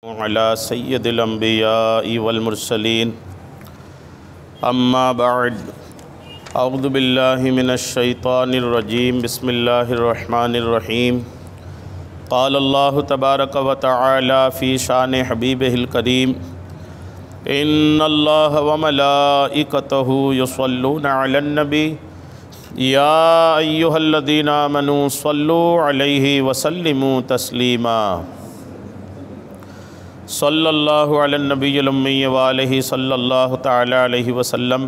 على سید الانبیاء والمرسلین اما بعد اعوذ باللہ من الشیطان الرجیم بسم اللہ الرحمن الرحیم قال اللہ تبارک و تعالی فی شان حبیبہ الکریم ان اللہ وملائکتہ یصلون علی النبی یا ایہا الذین آمنوا صلوا علیہ وسلموا تسلیما صلی اللہ علی النبی الامی وآلہ صلی اللہ تعالی علیہ وسلم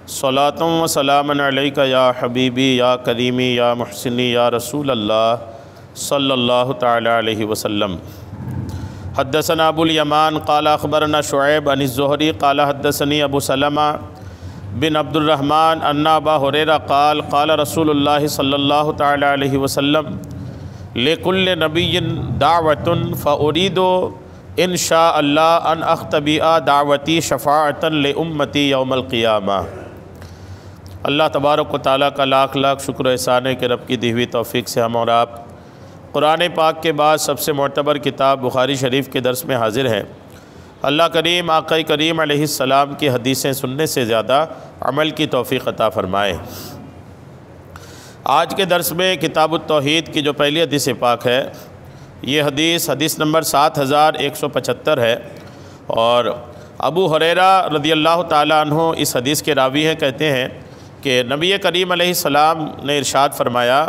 صلاۃ و سلام علیک یا حبیبی یا کریمی یا محسنی یا رسول اللہ صلی اللہ تعالی علیہ وسلم۔ حدثنا ابو الیمان قال اخبرنا شعیب عن الزہری قال حدثنی ابو سلمہ بن عبد الرحمن ان ابا ہریرہ قال قال رسول اللہ صلی اللہ تعالی علیہ وسلم لکل نبی دعوۃ فارید انشاء اللہ ان اختبئ دعوتی شفاعتا لامتی یوم القیامہ۔ اللہ تبارک و تعالیٰ کا لاکھ لاکھ شکر و احسان ہے کہ رب کی دی ہوئی توفیق سے ہم اور آپ قرآن پاک کے بعد سب سے معتبر کتاب بخاری شریف کے درس میں حاضر ہیں۔ اللہ کریم آقا کریم علیہ السلام کی حدیثیں سننے سے زیادہ عمل کی توفیق عطا فرمائے۔ آج کے درس میں کتاب التوحید کی جو پہلی حدیث پاک ہے، یہ حدیث نمبر 7175 ہے، اور ابو ہریرہ رضی اللہ تعالیٰ عنہ اس حدیث کے راوی ہیں۔ کہتے ہیں کہ نبی کریم علیہ السلام نے ارشاد فرمایا،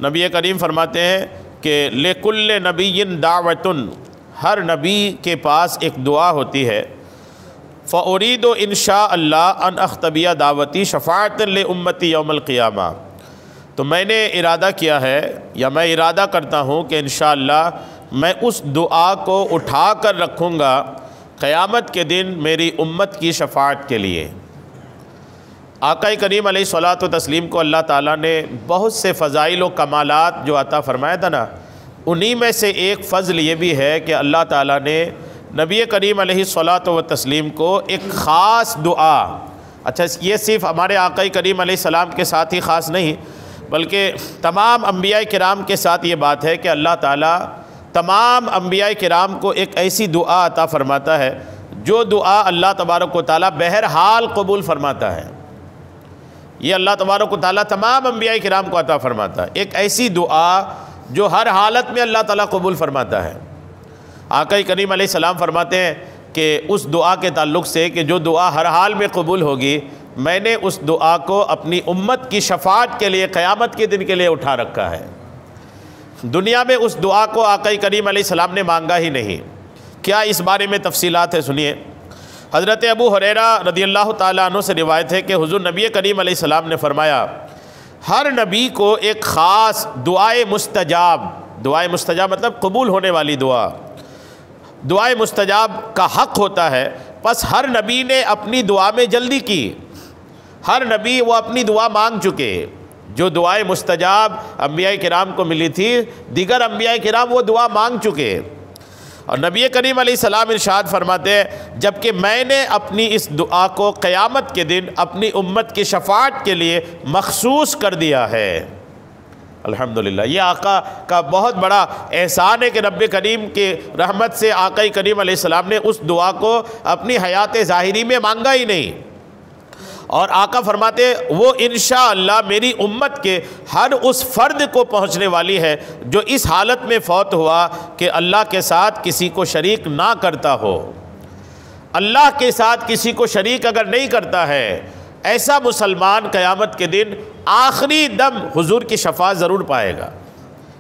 نبی کریم فرماتے ہیں کہ لِكُلِّ نَبِيٍّ دَعْوَةٌ، ہر نبی کے پاس ایک دعا ہوتی ہے، فَأُرِيدُ إِنْ شَاءَ اللَّهُ أَنْ أَخْتَبِئَ دَعْوَتِي شَفَاعَةً لِأُمَّتِي يَوْمَ الْقِيَامَةِ۔ تو میں نے ارادہ کیا ہے یا میں ارادہ کرتا ہوں کہ انشاءاللہ میں اس دعا کو اٹھا کر رکھوں گا قیامت کے دن میری امت کی شفاعت کے لیے۔ آقا کریم علیہ الصلوۃ والتسلیم کو اللہ تعالیٰ نے بہت سے فضائل و کمالات جو عطا فرمایا تھا نا، انہی میں سے ایک فضل یہ بھی ہے کہ اللہ تعالیٰ نے نبی کریم علیہ الصلوۃ والتسلیم کو ایک خاص دعا، اچھا یہ صرف ہمارے آقا کریم علیہ السلام کے ساتھ ہی خاص نہیں بلکہ تمام انبیاء کرام کے ساتھ یہ بات ہے کہ اللہ تعالیٰ تمام انبیاء کرام کو ایک ایسی دعا عطا فرماتا ہے جو دعا اللہ تبارک و تعالیٰ بہرحال قبول فرماتا ہے۔ یہ اللہ تبارک و تعالیٰ تمام انبیاء کرام کو عطا فرماتا ہے، ایک ایسی دعا جو ہر حالت میں اللہ تعالیٰ قبول فرماتا ہے۔ آقا کریم علیہ السلام فرماتے ہیں کہ اس دعا کے تعلق سے کہ جو دعا ہر حال میں قبول ہوگی، میں نے اس دعا کو اپنی امت کی شفاعت کے لیے قیامت کے دن کے لیے اٹھا رکھا ہے۔ دنیا میں اس دعا کو آقا کریم علیہ السلام نے مانگا ہی نہیں۔ کیا اس بارے میں تفصیلات ہے، سنیے۔ حضرت ابو ہریرہ رضی اللہ تعالیٰ عنہ سے روایت ہے کہ حضور نبی کریم علیہ السلام نے فرمایا، ہر نبی کو ایک خاص دعائے مستجاب مطلب قبول ہونے والی دعائے مستجاب کا حق ہوتا ہے، پس ہر نبی نے اپنی دعا میں جلدی کی۔ ہر نبی وہ اپنی دعا مانگ چکے، جو دعائے مستجاب انبیاء کرام کو ملی تھی، دیگر انبیاء کرام وہ دعا مانگ چکے۔ اور نبی کریم علیہ السلام ارشاد فرماتے ہیں، جبکہ میں نے اپنی اس دعا کو قیامت کے دن اپنی امت کی شفاعت کے لیے مخصوص کر دیا ہے۔ الحمدللہ، یہ آقا کا بہت بڑا احسان ہے کہ رب کریم کے رحمت سے آقا کریم علیہ السلام نے اس دعا کو اپنی حیات ظاہری میں مانگا ہی نہیں، اور آقا فرماتے وہ انشاءاللہ میری امت کے ہر اس فرد کو پہنچنے والی ہے جو اس حالت میں فوت ہوا کہ اللہ کے ساتھ کسی کو شریک نہ کرتا ہو۔ اللہ کے ساتھ کسی کو شریک اگر نہیں کرتا ہے، ایسا مسلمان قیامت کے دن آخری دم حضور کی شفاعت ضرور پائے گا۔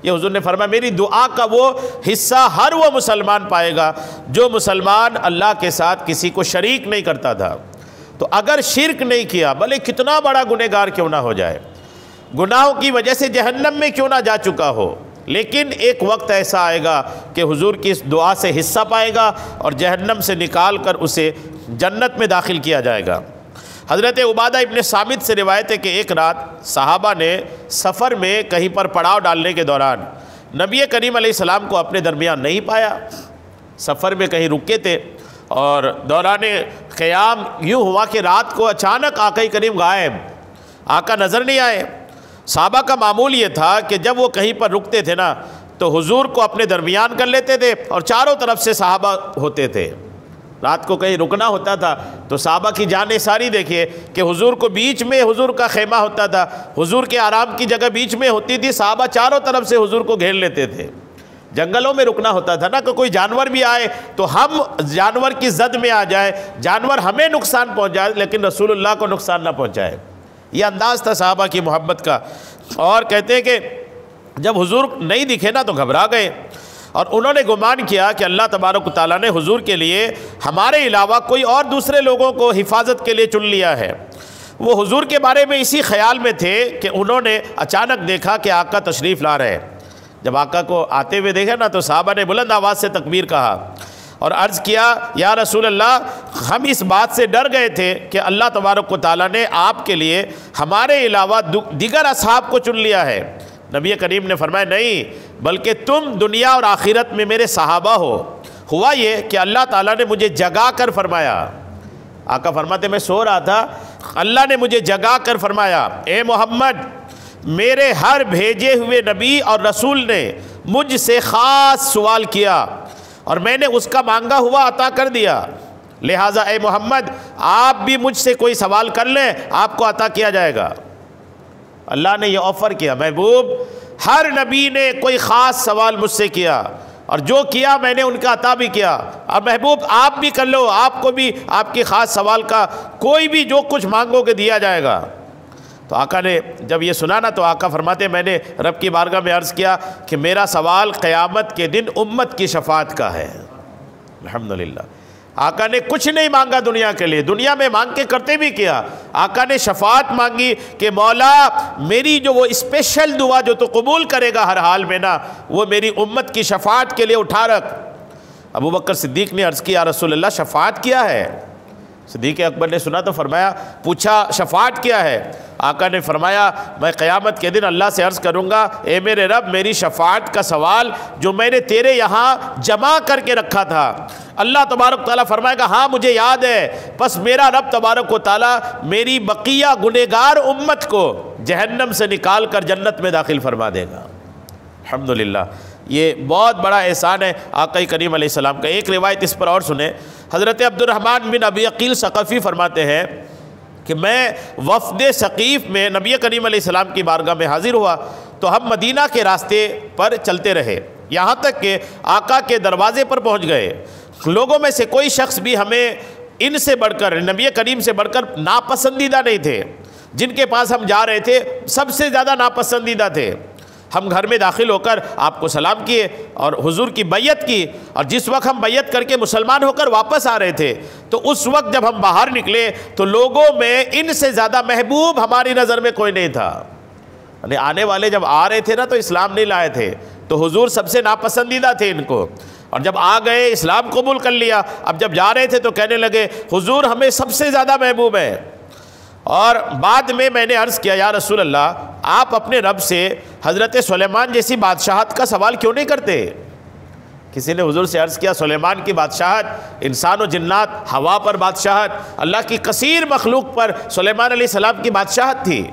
یہ حضور نے فرمایا میری دعا کا وہ حصہ ہر وہ مسلمان پائے گا جو مسلمان اللہ کے ساتھ کسی کو شریک نہیں کرتا تھا۔ تو اگر شرک نہیں کیا، بھلے کتنا بڑا گنہگار کیوں نہ ہو جائے، گناہوں کی وجہ سے جہنم میں کیوں نہ جا چکا ہو، لیکن ایک وقت ایسا آئے گا کہ حضور کی اس دعا سے حصہ پائے گا اور جہنم سے نکال کر اسے جنت میں داخل کیا جائے گا۔ حضرت عبادہ ابن صامت سے روایت ہے کہ ایک رات صحابہ نے سفر میں کہیں پر پڑاؤ ڈالنے کے دوران نبی کریم علیہ السلام کو اپنے درمیان نہیں پایا۔ سفر میں کہیں رکے تھے اور دوران قیام یوں ہوا کہ رات کو اچانک آقا کریم غائب، آقا نظر نہیں آئے۔ صحابہ کا معمول یہ تھا کہ جب وہ کہیں پر رکتے تھے نا تو حضور کو اپنے درمیان کر لیتے تھے اور چاروں طرف سے صحابہ ہوتے تھے۔ رات کو کہیں رکنا ہوتا تھا تو صحابہ کی جانیں ساری دیکھیے کہ حضور کو بیچ میں حضور کا خیمہ ہوتا تھا، حضور کے آرام کی جگہ بیچ میں ہوتی تھی، صحابہ چاروں طرف سے حضور کو گھیر لیتے تھے۔ جنگلوں میں رکنا ہوتا تھا نا کہ کوئی جانور بھی آئے تو ہم جانور کی زد میں آ جائے، جانور ہمیں نقصان پہنچ جائے لیکن رسول اللہ کو نقصان نہ پہنچائے۔ یہ انداز تھا صحابہ کی محبت کا۔ اور کہتے ہیں کہ جب حضور نہیں دکھے نا تو گھبرا گئے اور انہوں نے گمان کیا کہ اللہ تبارک و تعالیٰ نے حضور کے لیے ہمارے علاوہ کوئی اور دوسرے لوگوں کو حفاظت کے لیے چن لیا ہے۔ وہ حضور کے بارے میں اسی خیال میں تھے کہ انہوں نے اچانک دیکھا کہ آقا تشریف لا رہے ہیں۔ جب آقا کو آتے ہوئے دیکھا نا تو صحابہ نے بلند آواز سے تکبیر کہا اور عرض کیا یا رسول اللہ، ہم اس بات سے ڈر گئے تھے کہ اللہ تبارک و تعالیٰ نے آپ کے لیے ہمارے علاوہ دیگر اصحاب کو چن لیا ہے۔ نبی کریم نے فرمایا نہیں، بلکہ تم دنیا اور آخرت میں میرے صحابہ ہو۔ ہوا یہ کہ اللہ تعالیٰ نے مجھے جگا کر فرمایا، آقا فرماتے میں سو رہا تھا، اللہ نے مجھے جگا کر فرمایا اے محمد، میرے ہر بھیجے ہوئے نبی اور رسول نے مجھ سے خاص سوال کیا اور میں نے اس کا مانگا ہوا عطا کر دیا، لہٰذا اے محمد آپ بھی مجھ سے کوئی سوال کر لیں، آپ کو عطا کیا جائے گا۔ اللہ نے یہ آفر کیا، محبوب ہر نبی نے کوئی خاص سوال مجھ سے کیا اور جو کیا میں نے ان کا عطا بھی کیا، اب محبوب آپ بھی کر لو، آپ کو بھی آپ کی خاص سوال کا کوئی بھی جو کچھ مانگو گے دیا جائے گا۔ تو آقا نے جب یہ سنا نا تو آقا فرماتے میں نے رب کی بارگاہ میں عرض کیا کہ میرا سوال قیامت کے دن امت کی شفاعت کا ہے۔ الحمدللہ آقا نے کچھ نہیں مانگا دنیا کے لیے، دنیا میں مانگ کے کرتے بھی کیا، آقا نے شفاعت مانگی کہ مولا میری جو وہ اسپیشل دعا جو تو قبول کرے گا ہر حال میں نا، وہ میری امت کی شفاعت کے لیے اٹھا رکھ۔ ابو بکر صدیق نے عرض کیا رسول اللہ شفاعت کیا ہے؟ صدیق اکبر نے سنا تو فرمایا، پوچھا شفاعت کیا ہے؟ آقا نے فرمایا میں قیامت کے دن اللہ سے عرض کروں گا اے میرے رب میری شفاعت کا سوال جو میں نے تیرے یہاں جمع کر کے رکھا تھا، اللہ تبارک تعالیٰ فرمائے گا ہاں مجھے یاد ہے، بس میرا رب تبارک و تعالیٰ میری بقیہ گنہگار امت کو جہنم سے نکال کر جنت میں داخل فرما دے گا۔ الحمدللہ یہ بہت بڑا احسان ہے آقا کریم علیہ السلام کا۔ ایک روایت اس پر اور سنیں، حضرت عبد الرحمن بن ابی عقیل ثقفی فرماتے ہیں کہ میں وفد ثقیف میں نبی کریم علیہ السلام کی بارگاہ میں حاضر ہوا تو ہم مدینہ کے راستے پر چلتے رہے یہاں تک کہ آقا کے دروازے پر پہنچ گئے۔ لوگوں میں سے کوئی شخص بھی ہمیں ان سے بڑھ کر نبی کریم سے بڑھ کر ناپسندیدہ نہیں تھے، جن کے پاس ہم جا رہے تھے سب سے زیادہ ناپسندیدہ تھے۔ ہم گھر میں داخل ہو کر آپ کو سلام کیے اور حضور کی بیعت کی، اور جس وقت ہم بیعت کر کے مسلمان ہو کر واپس آ رہے تھے تو اس وقت جب ہم باہر نکلے تو لوگوں میں ان سے زیادہ محبوب ہماری نظر میں کوئی نہیں تھا۔ یعنی آنے والے جب آ رہے تھے نا تو اسلام نہیں لائے تھے تو حضور سب سے ناپسندیدہ تھے ان کو، اور جب آ گئے اسلام قبول کر لیا، اب جب جا رہے تھے تو کہنے لگے حضور ہمیں سب سے زیادہ محبوب ہے۔ اور بعد میں نے عرض کیا یا رسول اللہ آپ اپنے رب سے حضرت سلیمان جیسی بادشاہت کا سوال کیوں نہیں کرتے؟ کسی نے حضور سے عرض کیا سلیمان کی بادشاہت انسان و جنات ہوا پر بادشاہت، اللہ کی کثیر مخلوق پر سلیمان علیہ السلام کی بادشاہت تھی۔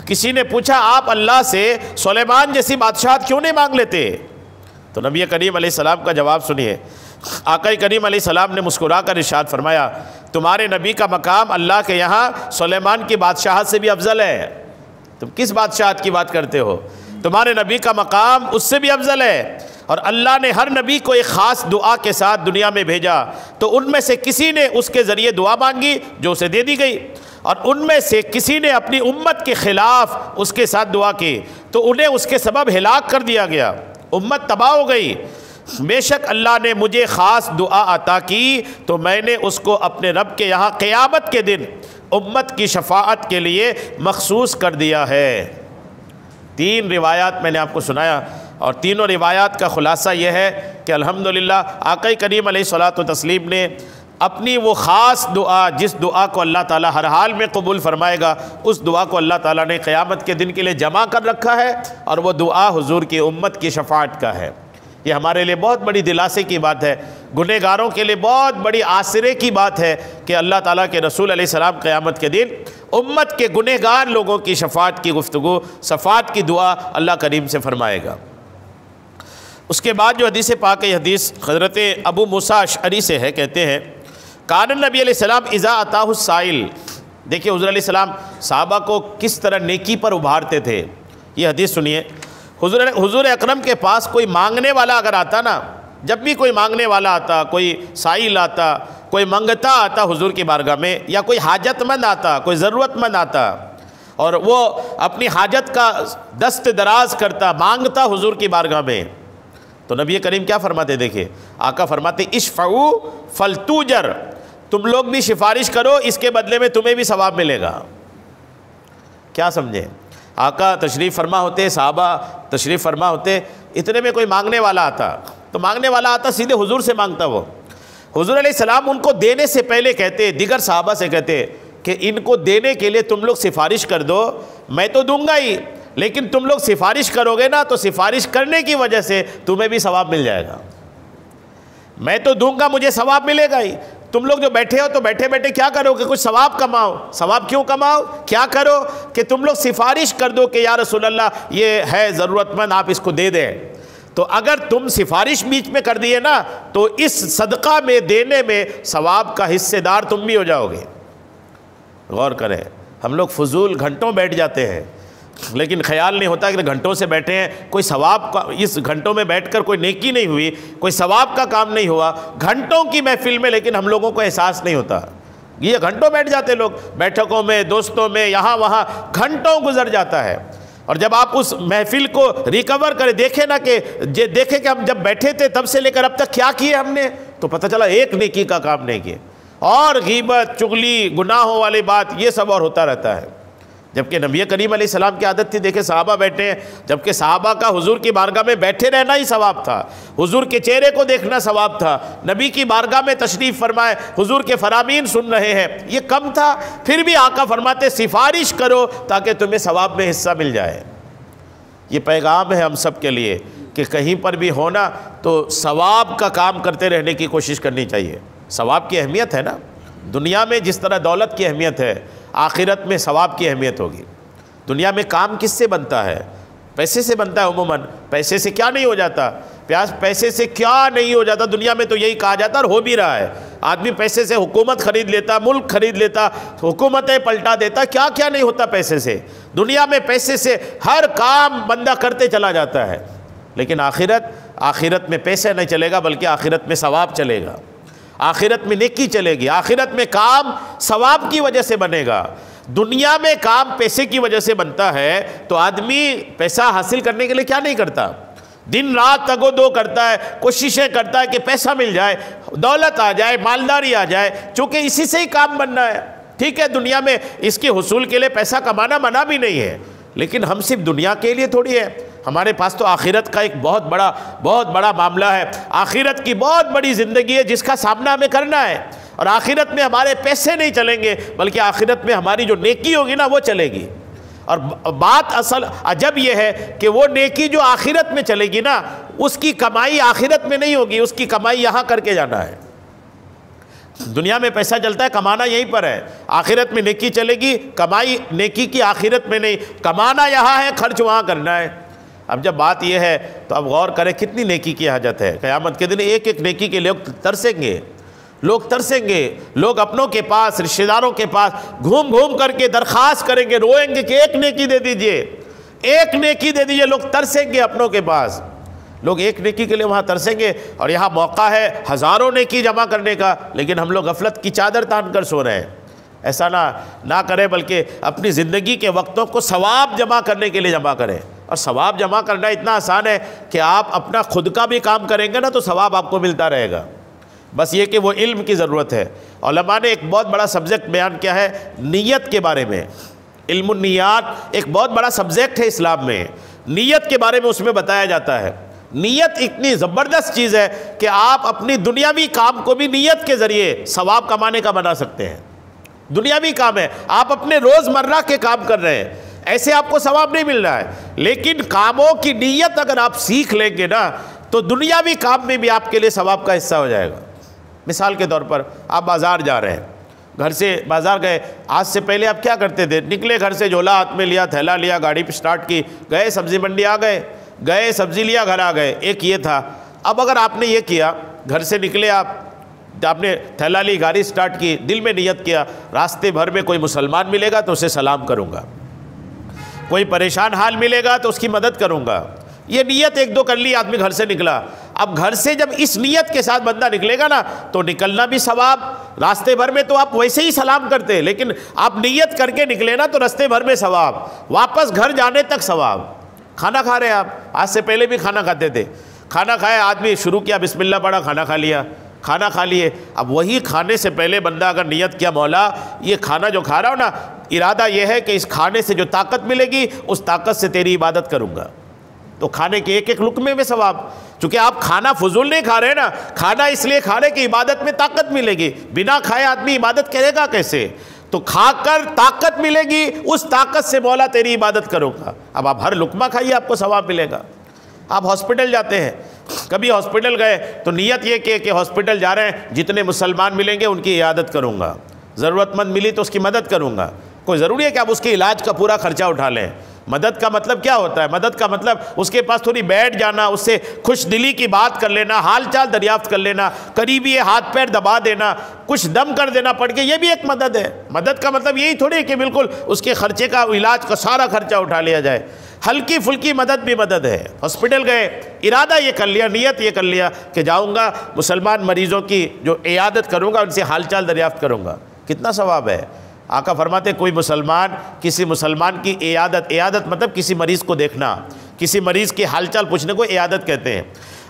کسی نے پوچھا آپ اللہ سے سلیمان جیسی بادشاہت کیوں نہیں مانگ لیتے؟ تو نبی کریم علیہ السلام کا جواب سنیے۔ آقا کریم علیہ السلام نے مسکرا کر ارشاد فرمایا تمہارے نبی کا مقام اللہ کے یہاں سلیمان کی بادشاہت سے بھی افضل ہے۔ تم کس بادشاہت کی بات کرتے ہو؟ تمہارے نبی کا مقام اس سے بھی افضل ہے، اور اللہ نے ہر نبی کو ایک خاص دعا کے ساتھ دنیا میں بھیجا تو ان میں سے کسی نے اس کے ذریعے دعا مانگی جو اسے دے دی گئی، اور ان میں سے کسی نے اپنی امت کے خلاف اس کے ساتھ دعا کی تو انہیں اس کے سبب ہلاک کر دیا گیا، امت تباہ ہو گئی۔ بے شک اللہ نے مجھے خاص دعا عطا کی تو میں نے اس کو اپنے رب کے یہاں قیامت کے دن امت کی شفاعت کے لیے مخصوص کر دیا ہے۔ تین روایات میں نے آپ کو سنایا، اور تینوں روایات کا خلاصہ یہ ہے کہ الحمدللہ آقا کریم علیہ الصلوۃ والتسلیم نے اپنی وہ خاص دعا، جس دعا کو اللہ تعالیٰ ہر حال میں قبول فرمائے گا، اس دعا کو اللہ تعالیٰ نے قیامت کے دن کے لیے جمع کر رکھا ہے، اور وہ دعا حضور کی امت کی شفاعت کا ہے۔ یہ ہمارے لیے بہت بڑی دلاسے کی بات ہے، گنہگاروں کے لیے بہت بڑی آسرے کی بات ہے کہ اللہ تعالیٰ کے رسول علیہ السلام قیامت کے دن امت کے گنہگار لوگوں کی شفاعت کی گفتگو، شفاعت کی دعا اللہ کریم سے فرمائے گا۔ اس کے بعد جو حدیث پاک ہے، یہ حدیث حضرت ابو موسیٰ اشعری سے ہے، کہتے ہیں کان النبی علیہ السلام اذا اتاہ السائل، دیکھیے حضور علیہ السلام صحابہ کو کس طرح نیکی پر ابھارتے تھے۔ یہ حدیث سنیے، حضور اکرم کے پاس کوئی مانگنے والا اگر آتا نا، جب بھی کوئی مانگنے والا آتا، کوئی سائل آتا، کوئی منگتا آتا حضور کی بارگاہ میں، یا کوئی حاجت مند آتا، کوئی ضرورت مند آتا اور وہ اپنی حاجت کا دست دراز کرتا، مانگتا حضور کی بارگاہ میں، تو نبی کریم کیا فرماتے؟ دیکھیں آقا فرماتے اشفعوا فلتوجر، تم لوگ بھی سفارش کرو، اس کے بدلے میں تمہیں بھی ثواب ملے گا۔ کیا سمجھے؟ آقا تشریف فرما ہوتے، صحابہ تشریف فرما ہوتے، اتنے میں کوئی مانگنے والا آتا، تو مانگنے والا آتا سیدھے حضور سے مانگتا، وہ حضور علیہ السلام ان کو دینے سے پہلے کہتے، دیگر صحابہ سے کہتے کہ ان کو دینے کے لیے تم لوگ سفارش کر دو، میں تو دوں گا ہی، لیکن تم لوگ سفارش کرو گے نا تو سفارش کرنے کی وجہ سے تمہیں بھی ثواب مل جائے گا۔ میں تو دوں گا، مجھے ثواب ملے گا ہی، تم لوگ جو بیٹھے ہو تو بیٹھے بیٹھے کیا کرو کہ کچھ ثواب کماؤ۔ ثواب کیوں کماؤ؟ کیا کرو کہ تم لوگ سفارش کر دو کہ یا رسول اللہ یہ ہے ضرورت مند، آپ اس کو دے دیں۔ تو اگر تم سفارش بیچ میں کر دیے نا تو اس صدقہ میں دینے میں ثواب کا حصے دار تم بھی ہو جاؤ گے۔ غور کریں، ہم لوگ فضول گھنٹوں بیٹھ جاتے ہیں، لیکن خیال نہیں ہوتا کہ گھنٹوں سے بیٹھے ہیں، کوئی ثواب کا، اس گھنٹوں میں بیٹھ کر کوئی نیکی نہیں ہوئی، کوئی ثواب کا کام نہیں ہوا گھنٹوں کی محفل میں، لیکن ہم لوگوں کو احساس نہیں ہوتا۔ یہ گھنٹوں بیٹھ جاتے لوگ، بیٹھکوں میں، دوستوں میں، یہاں وہاں گھنٹوں گزر جاتا ہے، اور جب آپ اس محفل کو ریکور کریں، دیکھیں نا کہ دیکھیں کہ ہم جب بیٹھے تھے تب سے لے کر اب تک کیا کیے ہم نے، تو پتہ چلا ایک نیکی کا کام نہیں کیے، اور غیبت، چغلی، گناہوں والی بات، یہ سب اور ہوتا رہتا ہے۔ جبکہ نبی کریم علیہ السلام کی عادت تھی، دیکھیں صحابہ بیٹھے ہیں، جبکہ صحابہ کا حضور کی بارگاہ میں بیٹھے رہنا ہی ثواب تھا، حضور کے چہرے کو دیکھنا ثواب تھا، نبی کی بارگاہ میں تشریف فرمائے، حضور کے فرامین سن رہے ہیں، یہ کم تھا، پھر بھی آقا فرماتے سفارش کرو تاکہ تمہیں ثواب میں حصہ مل جائے۔ یہ پیغام ہے ہم سب کے لیے کہ کہیں پر بھی ہونا تو ثواب کا کام کرتے رہنے کی کوشش کرنی چاہیے۔ ثواب کی اہمیت ہے نا، دنیا میں جس طرح دولت کی اہمیت ہے، آخرت میں ثواب کی اہمیت ہوگی۔ دنیا میں کام کس سے بنتا ہے؟ پیسے سے بنتا ہے عموماً، پیسے سے کیا نہیں ہو جاتا؟ پیسے سے کیا نہیں ہو جاتا دنیا میں، تو یہی کہا جاتا اور ہو بھی رہا ہے۔ آدمی پیسے سے حکومت خرید لیتا، ملک خرید لیتا، حکومتیں پلٹا دیتا، کیا کیا نہیں ہوتا پیسے سے۔ دنیا میں پیسے سے ہر کام بندہ کرتے چلا جاتا ہے، لیکن آخرت میں پیسے نہیں چلے گا، بلکہ آخرت میں ثواب چلے گا، آخرت میں نیکی چلے گی، آخرت میں کام ثواب کی وجہ سے بنے گا۔ دنیا میں کام پیسے کی وجہ سے بنتا ہے، تو آدمی پیسہ حاصل کرنے کے لیے کیا نہیں کرتا؟ دن رات تگ و دو کرتا ہے، کوششیں کرتا ہے کہ پیسہ مل جائے، دولت آ جائے، مالداری آ جائے، چونکہ اسی سے ہی کام بننا ہے۔ ٹھیک ہے، دنیا میں اس کے حصول کے لیے پیسہ کمانا منع بھی نہیں ہے، لیکن ہم صرف دنیا کے لیے تھوڑی ہے، ہمارے پاس تو آخرت کا ایک بہت بڑا معاملہ ہے، آخرت کی بہت بڑی زندگی ہے جس کا سامنا ہمیں کرنا ہے، اور آخرت میں ہمارے پیسے نہیں چلیں گے، بلکہ آخرت میں ہماری جو نیکی ہوگی نا وہ چلے گی۔ اور بات اصل عجب یہ ہے کہ وہ نیکی جو آخرت میں چلے گی نا، اس کی کمائی آخرت میں نہیں ہوگی، اس کی کمائی یہاں کر کے جانا ہے۔ دنیا میں پیسہ چلتا ہے، کمانا یہیں پر ہے، آخرت میں نیکی چلے گی، کمائی نیکی کی آخرت میں نہیں، کمانا یہاں ہے، خرچ وہاں کرنا ہے۔ اب جب بات یہ ہے تو اب غور کریں کتنی نیکی کی حاجت ہے۔ قیامت کے دن ایک ایک نیکی کے لوگ ترسیں گے، لوگ اپنوں کے پاس، رشتہ داروں کے پاس گھوم گھوم کر کے درخواست کریں گے، روئیں گے کہ ایک نیکی دے دیجئے، ایک نیکی دے دیجئے۔ لوگ ترسیں گے اپنوں کے پاس، لوگ ایک نیکی کے لیے وہاں ترسیں گے، اور یہاں موقع ہے ہزاروں نیکی جمع کرنے کا، لیکن ہم لوگ غفلت کی چادر تان کر سو رہے ہیں۔ ایسا نہ کریں، بلکہ اپنی زندگی کے وقتوں کو ثواب جمع کرنے کے لیے جمع کریں۔ اور ثواب جمع کرنا اتنا آسان ہے کہ آپ اپنا خود کا بھی کام کریں گے نا تو ثواب آپ کو ملتا رہے گا، بس یہ کہ وہ علم کی ضرورت ہے۔ علماء نے ایک بہت بڑا سبجیکٹ بیان کیا ہے نیت کے بارے میں، علم النیات ایک بہت بڑا سبجیکٹ ہے اسلام میں، نیت کے بارے میں اس میں بتایا جاتا ہے۔ نیت اتنی زبردست چیز ہے کہ آپ اپنی دنیاوی کام کو بھی نیت کے ذریعے ثواب کمانے کا بنا سکتے ہیں۔ دنیاوی کام ہے، آپ اپنے روز مرہ کے کام کر رہے ہیں، ایسے آپ کو ثواب نہیں مل رہا ہے، لیکن کاموں کی نیت اگر آپ سیکھ لیں گے نا تو دنیاوی کام میں بھی آپ کے لیے ثواب کا حصہ ہو جائے گا۔ مثال کے طور پر آپ بازار جا رہے ہیں، گھر سے بازار گئے، آج سے پہلے آپ کیا کرتے تھے؟ نکلے گھر سے، جھولا ہاتھ میں لیا، تھیلا لیا، گاڑی پہ سٹارٹ کی، گئے سبزی منڈی آ گئے، گئے سبزی لیا گھر آ گئے، ایک یہ تھا۔ اب اگر آپ نے یہ کیا، گھر سے نکلے آپ نے تھیلا لی، گاڑی سٹارٹ کی، دل میں نیت کیا راستے بھر میں کوئی مسلمان ملے گا تو اسے سلام کروں گا، کوئی پریشان حال ملے گا تو اس کی مدد کروں گا، یہ نیت ایک دو کر لی، آدمی گھر سے نکلا۔ اب گھر سے جب اس نیت کے ساتھ بندہ نکلے گا نا تو نکلنا بھی ثواب، راستے بھر میں تو آپ ویسے ہی سلام کرتے، لیکن آپ نیت کر کے نکلے نا تو راستے بھر میں ثواب، واپس گھر جانے تک ثواب۔ کھانا کھا رہے ہیں آپ، آج سے پہلے بھی کھانا کھاتے تھے، کھانا کھایا، آدمی شروع کیا بسم اللہ پڑھا، کھانا کھا لیا، کھانا کھا لیے۔ اب وہی کھانے سے پہلے بندہ اگر نیت کیا مولا یہ کھانا جو کھا رہا ہوں نا، ارادہ یہ ہے کہ اس کھانے سے جو طاقت ملے گی اس طاقت سے تیری عبادت کروں گا، تو کھانے کے ایک ایک لقمے میں ثواب۔ چونکہ آپ کھانا فضول نہیں کھا رہے نا، کھانا اس لیے کھا رہے کہ عبادت میں طاقت ملے گی، بنا کھائے آدمی عبادت کرے گا کیسے؟ تو کھا کر طاقت ملے گی، اس طاقت سے مولا تیری عبادت کروں گا۔ اب آپ ہر لقمہ کھائیے، آپ کو ثواب ملے گا۔ آپ ہاسپٹل جاتے ہیں، کبھی ہاسپٹل گئے تو نیت یہ کہ ہاسپٹل جا رہے ہیں، جتنے مسلمان ملیں گے ان کی عیادت کروں گا، ضرورت مند ملی تو اس کی مدد کروں گا۔ کوئی ضروری ہے کہ آپ اس کے علاج کا پورا خرچہ اٹھا لیں؟ مدد کا مطلب کیا ہوتا ہے؟ مدد کا مطلب اس کے پاس تھوڑی بیٹھ جانا، اس سے خوش دلی کی بات کر لینا، حال چال دریافت کر لینا، قریبی ہے ہاتھ پیر دبا دینا، کچھ دم کر دینا پڑھ کے، یہ بھی ایک مدد ہے۔ مدد کا مطلب یہی تھوڑی ہے کہ بالکل اس کے خرچے کا، علاج کا سارا خرچہ اٹھا لیا جائے۔ ہلکی پھلکی مدد بھی مدد ہے۔ ہاسپٹل گئے، ارادہ یہ کر لیا، نیت یہ کر لیا کہ جاؤں گا مسلمان مریضوں کی جو عیادت کروں گا، ان سے حال چال دریافت کروں گا، کتنا ثواب ہے۔ آقا فرماتے کوئی مسلمان کسی مسلمان کی عیادت مطلب کسی مریض کو دیکھنا، کسی مریض کی حال چال پوچھنے کو عیادت کہتے ہیں۔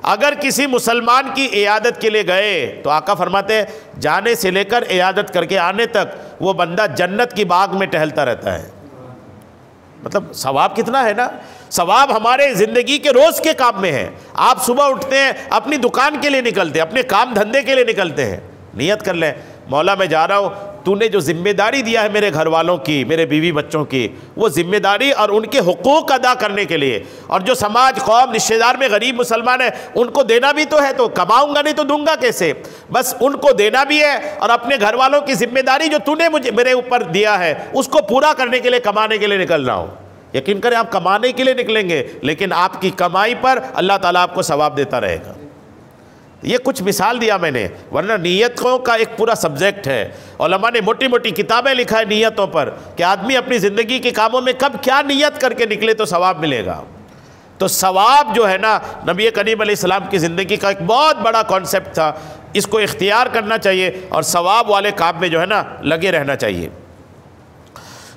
اگر کسی مسلمان کی عیادت کے لیے گئے تو آقا فرماتے جانے سے لے کر عیادت کر کے آنے تک وہ بندہ جنت کی باغ میں ٹہلتا رہتا ہے۔ مطلب ثواب کتنا ہے نا، ثواب ہمارے زندگی کے روز کے کام میں ہے۔ آپ صبح اٹھتے ہیں، اپنی دکان کے لیے نکلتے ہیں، اپنے کام دھندے کے لیے نکلتے ہیں، نیت کر لیں مولا میں جا رہا ہوں، تو نے جو ذمہ داری دیا ہے میرے گھر والوں کی، میرے بیوی بچوں کی، وہ ذمہ داری اور ان کے حقوق ادا کرنے کے لیے، اور جو سماج قوم رشتہ دار میں غریب مسلمان ہیں ان کو دینا بھی تو ہے، تو کماؤں گا نہیں تو دوں گا کیسے؟ بس ان کو دینا بھی ہے، اور اپنے گھر والوں کی ذمہ داری جو تو نے میرے اوپر دیا ہے اس کو پورا کرنے کے لیے، کمانے کے لیے نکل رہا ہوں۔ یقین کریں آپ کمانے کے لیے نکلیں گے لیکن آپ کی کمائی پر اللہ تعالیٰ آپ کو ثواب دیتا رہے گا۔ یہ کچھ مثال دیا میں نے، ورنہ نیتوں کا ایک پورا سبجیکٹ ہے۔ علماء نے موٹی موٹی کتابیں لکھا ہے نیتوں پر کہ آدمی اپنی زندگی کے کاموں میں کب کیا نیت کر کے نکلے تو ثواب ملے گا۔ تو ثواب جو ہے نا، نبی کریم علیہ السلام کی زندگی کا ایک بہت بڑا کانسیپٹ تھا، اس کو اختیار کرنا چاہیے اور ثواب والے کام میں جو ہے نا لگے رہنا چاہیے۔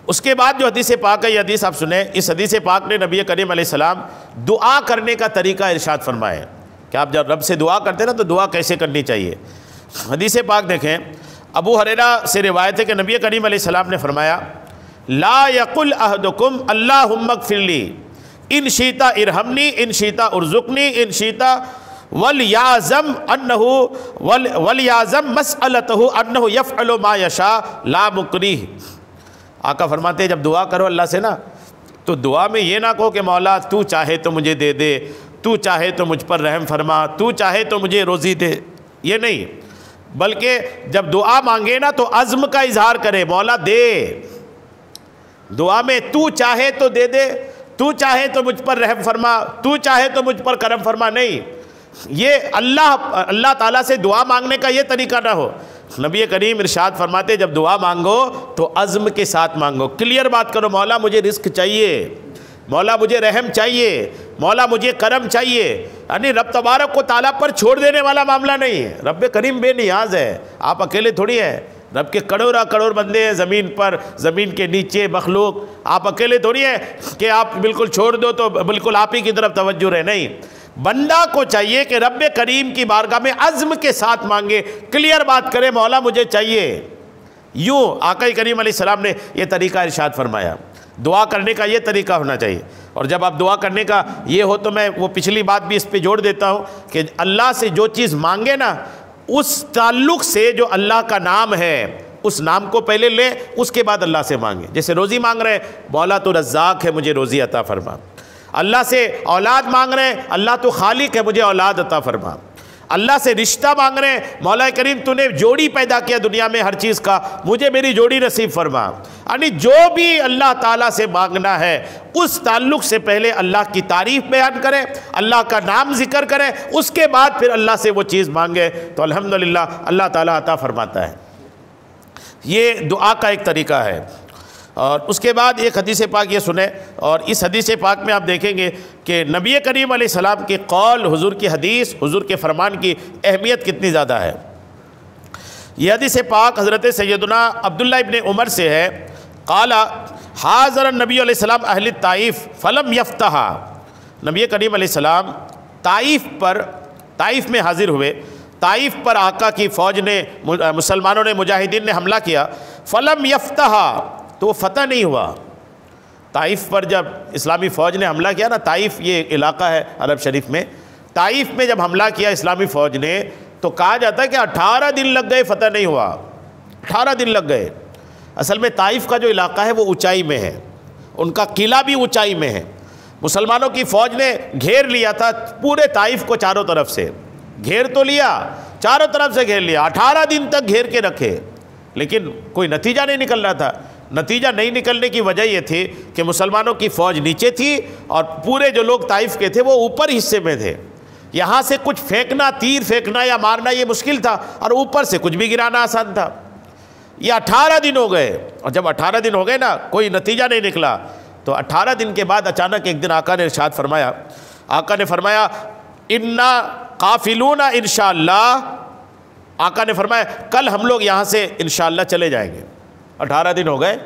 اس کے بعد جو حدیث پاک ہے، یہ حدیث آپ سنیں، اس حدیث پاک نے نبی کریم علیہ السلام دعا کرنے کا طریقہ ارشاد فرمایا کہ آپ جب رب سے دعا کرتے ہیں نا تو دعا کیسے کرنی چاہیے۔ حدیث پاک دیکھیں، ابو ہریرہ سے روایت ہے کہ نبی کریم علیہ السلام نے فرمایا لا یقل احدکم اللہم اغفر لی ان شئت ارحمنی ان شئت ارزقنی ان شئت ولیعظم مسئلتہ انہ یفعل ما یشاء لا مکریہ۔ آقا فرماتے ہیں جب دعا کرو اللہ سے نا تو دعا میں یہ نہ کہو کہ مولا تو چاہے تو مجھے دے دے، تو چاہے تو مجھ پر رحم فرما، تو چاہے تو مجھے روزی دے، یہ نہیں، بلکہ جب دعا مانگے نا تو عزم کا اظہار کرے، مولا دے۔ دعا میں تو چاہے تو دے دے، تو چاہے تو مجھ پر رحم فرما، تو چاہے تو مجھ پر کرم فرما، نہیں، یہ اللہ تعالیٰ سے دعا مانگنے کا یہ طریقہ نہ ہو۔ نبی کریم ارشاد فرماتے جب دعا مانگو تو عزم کے ساتھ مانگو، کلیئر بات کرو، مولا مجھے رزق چاہیے، مولا مجھے رحم چاہیے، مولا مجھے کرم چاہیے۔ یعنی رب تبارک و تعالیٰ پر چھوڑ دینے والا معاملہ نہیں ہے، رب کریم بے نیاز ہے، آپ اکیلے تھوڑی ہیں، رب کے کروڑ بندے ہیں زمین پر، زمین کے نیچے مخلوق، آپ اکیلے تھوڑی ہیں کہ آپ بالکل چھوڑ دو تو بالکل آپ ہی کی طرف توجہ رہے، نہیں، بندہ کو چاہیے کہ رب کریم کی بارگاہ میں عزم کے ساتھ مانگے، کلیئر بات کرے، مولا مجھے چاہیے۔ یوں آقا کریم علیہ السلام نے یہ طریقہ ارشاد فرمایا، دعا کرنے کا یہ طریقہ ہونا چاہیے۔ اور جب آپ دعا کرنے کا یہ ہو تو میں وہ پچھلی بات بھی اس پہ جوڑ دیتا ہوں کہ اللہ سے جو چیز مانگے نا اس تعلق سے جو اللہ کا نام ہے اس نام کو پہلے لے، اس کے بعد اللہ سے مانگے۔ جیسے روزی مانگ رہے ہیں، مولا تو رزاق ہے مجھے روزی عطا فرما۔ اللہ سے اولاد مانگ رہے ہیں، اللہ تو خالق ہے مجھے اولاد عطا فرما۔ اللہ سے رشتہ مانگ رہے ہیں، مولا کریم تو نے جوڑی پیدا کیا دنیا میں ہر چیز کا، مجھے میری جوڑی نصیب فرما۔ یعنی جو بھی اللہ تعالیٰ سے مانگنا ہے اس تعلق سے پہلے اللہ کی تعریف بیان کریں، اللہ کا نام ذکر کریں، اس کے بعد پھر اللہ سے وہ چیز مانگے تو الحمدللہ اللہ تعالیٰ عطا فرماتا ہے۔ یہ دعا کا ایک طریقہ ہے۔ اور اس کے بعد ایک حدیث پاک یہ سنیں، اور اس حدیث پاک میں آپ دیکھیں گے کہ نبی کریم علیہ السلام کے قول، حضور کی حدیث، حضور کے فرمان کی اہمیت کتنی زیادہ ہے۔ یہ حدیث پاک حضرت سیدنا عبداللہ ابن عمر سے ہے، قال حاضر النبی علیہ السلام اہل الطائف فلم یفتح، نبی کریم علیہ السلام طائف میں حاضر ہوئے، طائف پر آقا کی فوج نے، مسلمانوں نے، مجاہدین نے حملہ کیا، فلم یفتح، تو وہ فتح نہیں ہوا۔ طائف پر جب اسلامی فوج نے حملہ کیا نا، طائف یہ علاقہ ہے عرب شریف میں، طائف میں جب حملہ کیا اسلامی فوج نے تو کہا جاتا ہے کہ 18 دن لگ گئے، فتح نہیں ہوا، 18 دن لگ گئے۔ اصل میں طائف کا جو علاقہ ہے وہ اونچائی میں ہے، ان کا قلعہ بھی اونچائی میں ہے۔ مسلمانوں کی فوج نے گھیر لیا تھا پورے طائف کو، چاروں طرف سے گھیر تو لیا، چاروں طرف سے گھیر لیا، 18 دن تک گھیر کے رکھے، لیکن کوئی نتیجہ نہیں نکل رہا تھا۔ نتیجہ نہیں نکلنے کی وجہ یہ تھی کہ مسلمانوں کی فوج نیچے تھی اور پورے جو لوگ طائف کے تھے وہ اوپر حصے میں تھے۔ یہاں سے کچھ پھینکنا، تیر پھینکنا یا مارنا یہ مشکل تھا، اور اوپر سے کچھ بھی گرانا آسان تھا۔ یہ 18 دن ہو گئے، اور جب 18 دن ہو گئے نا کوئی نتیجہ نہیں نکلا، تو 18 دن کے بعد اچانک ایک دن آقا نے ارشاد فرمایا، آقا نے فرمایا انا قافلون انشاءاللہ، آقا نے فرمایا کل ہم لوگ یہاں سے انشاءاللہ چلے جائیں گے۔ 18 دن ہو گئے،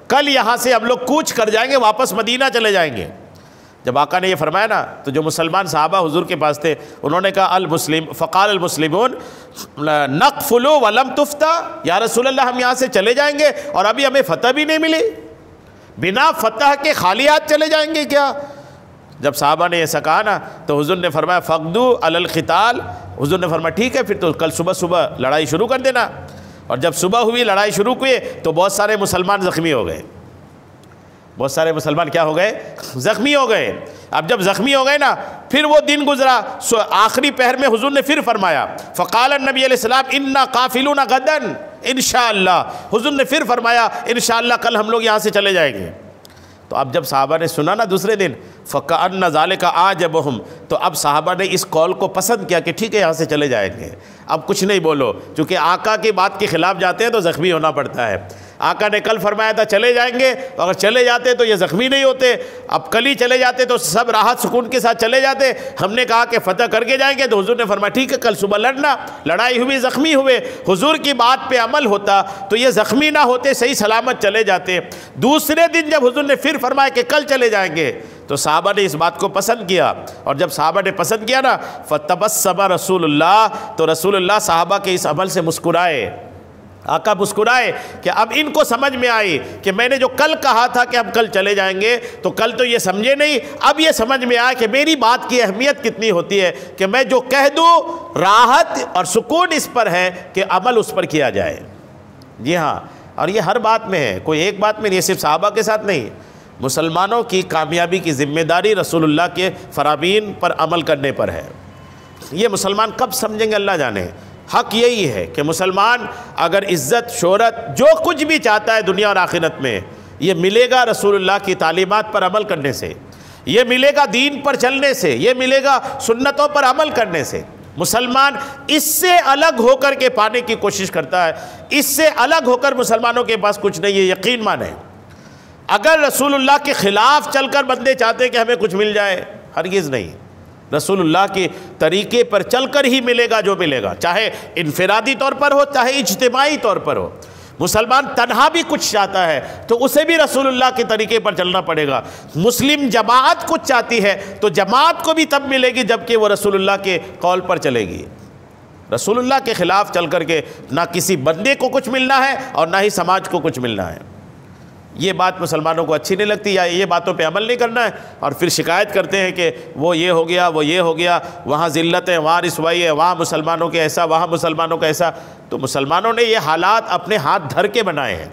کل یہاں سے ہم لوگ کوچ کر جائیں گے، واپس مدینہ چلے جائیں گے۔ جب آقا نے یہ فرمایا نا تو جو مسلمان صحابہ حضور کے پاس تھے انہوں نے کہا فقال المسلمون نقفل ولم تفتح، یا رسول اللہ ہم یہاں سے چلے جائیں گے اور ابھی ہمیں فتح بھی نہیں ملی، بنا فتح کے خالی ہاتھ چلے جائیں گے کیا؟ جب صحابہ نے ایسا کہا نا تو حضور نے فرمایا فقدو علی القتال، حضور نے فرمایا ٹھیک ہے پھر تو کل صبح لڑائی شروع کر دینا۔ اور جب صبح ہوئی، لڑائی شروع ہوئی تو بہت سارے مسلمان زخمی ہو گئے، بہت سارے مسلمان کیا ہو گئے؟ زخمی ہو گئے۔ اب جب زخمی ہو گئے نا پھر وہ دن گزرا، آخری پہر میں حضور نے پھر فرمایا فقال النبی علیہ السلام انا قافلون غدا انشاءاللہ، حضور نے پھر فرمایا انشاءاللہ کل ہم لوگ یہاں سے چلے جائیں گے۔ تو اب جب صحابہ نے سنا نا دوسرے دن فَكَأَنَّ ذَلِكَ أَعْجَبَهُمْ، تو اب صحابہ نے اس قول کو پسند کیا کہ ٹھیک ہے یہاں سے چلے جائیں گے، اب کچھ نہیں بولو، چونکہ آقا کی بات کے خلاف جاتے ہیں تو زخمی ہونا پڑتا ہے۔ آقا نے کل فرمایا تھا چلے جائیں گے، اگر چلے جاتے تو یہ زخمی نہیں ہوتے، اب کل ہی چلے جاتے تو سب راحت سکون کے ساتھ چلے جاتے۔ ہم نے کہا کہ فتح کر کے جائیں گے تو حضور نے فرمایا ٹھیک ہے کل صبح لڑنا، لڑائی ہوئی، زخمی ہوئے، حضور کی بات پہ عمل ہوتا تو یہ زخمی نہ ہوتے، صحیح سلامت چلے جاتے۔ دوسرے دن جب حضور نے پھر فرمایا کہ کل چلے جائیں گے تو صحابہ نے اس بات کو پسند کیا، اور جب صحابہ نے پسند کیا نا فتبسم رسول اللہ، تو رسول اللہ صحابہ کے اس عمل سے مسکرائے، آقا مسکرائے کہ اب ان کو سمجھ میں آئی کہ میں نے جو کل کہا تھا کہ ہم کل چلے جائیں گے تو کل تو یہ سمجھے نہیں، اب یہ سمجھ میں آیا کہ میری بات کی اہمیت کتنی ہوتی ہے کہ میں جو کہہ دوں راحت اور سکون اس پر ہے کہ عمل اس پر کیا جائے۔ جی ہاں، اور یہ ہر بات میں ہے، کوئی ایک بات میں نہیں، صرف صحابہ کے ساتھ نہیں، مسلمانوں کی کامیابی کی ذمہ داری رسول اللہ کے فرامین پر عمل کرنے پر ہے۔ یہ مسلمان کب سمجھیں گے اللہ جانے۔ حق یہی ہے کہ مسلمان اگر عزت، شہرت، جو کچھ بھی چاہتا ہے دنیا اور آخرت میں، یہ ملے گا رسول اللہ کی تعلیمات پر عمل کرنے سے، یہ ملے گا دین پر چلنے سے، یہ ملے گا سنتوں پر عمل کرنے سے۔ مسلمان اس سے الگ ہو کر کے پانے کی کوشش کرتا ہے، اس سے الگ ہو کر مسلمانوں کے پاس کچھ نہیں ہے، یقین مانے۔ اگر رسول اللہ کے خلاف چل کر بندے چاہتے کہ ہمیں کچھ مل جائے، ہرگز نہیں، رسول اللہ کے طریقے پر چل کر ہی ملے گا جو ملے گا، چاہے انفرادی طور پر ہو چاہے اجتماعی طور پر ہو۔ مسلمان تنہا بھی کچھ چاہتا ہے تو اسے بھی رسول اللہ کے طریقے پر چلنا پڑے گا۔ مسلم جماعت کچھ چاہتی ہے تو جماعت کو بھی تب ملے گی جبکہ وہ رسول اللہ کے قول پر چلے گی۔ رسول اللہ کے خلاف چل کر کے نہ کسی بندے کو کچھ ملنا ہے اور نہ ہی سماج کو کچھ ملنا ہے۔ یہ بات مسلمانوں کو اچھی نہیں لگتی، یا یہ باتوں پہ عمل نہیں کرنا ہے، اور پھر شکایت کرتے ہیں کہ وہ یہ ہو گیا، وہ یہ ہو گیا، وہاں ذلت ہے، وہاں رسوائی ہے، وہاں مسلمانوں کے ایسا، وہاں مسلمانوں کا ایسا۔ تو مسلمانوں نے یہ حالات اپنے ہاتھ دھر کے بنائے ہیں۔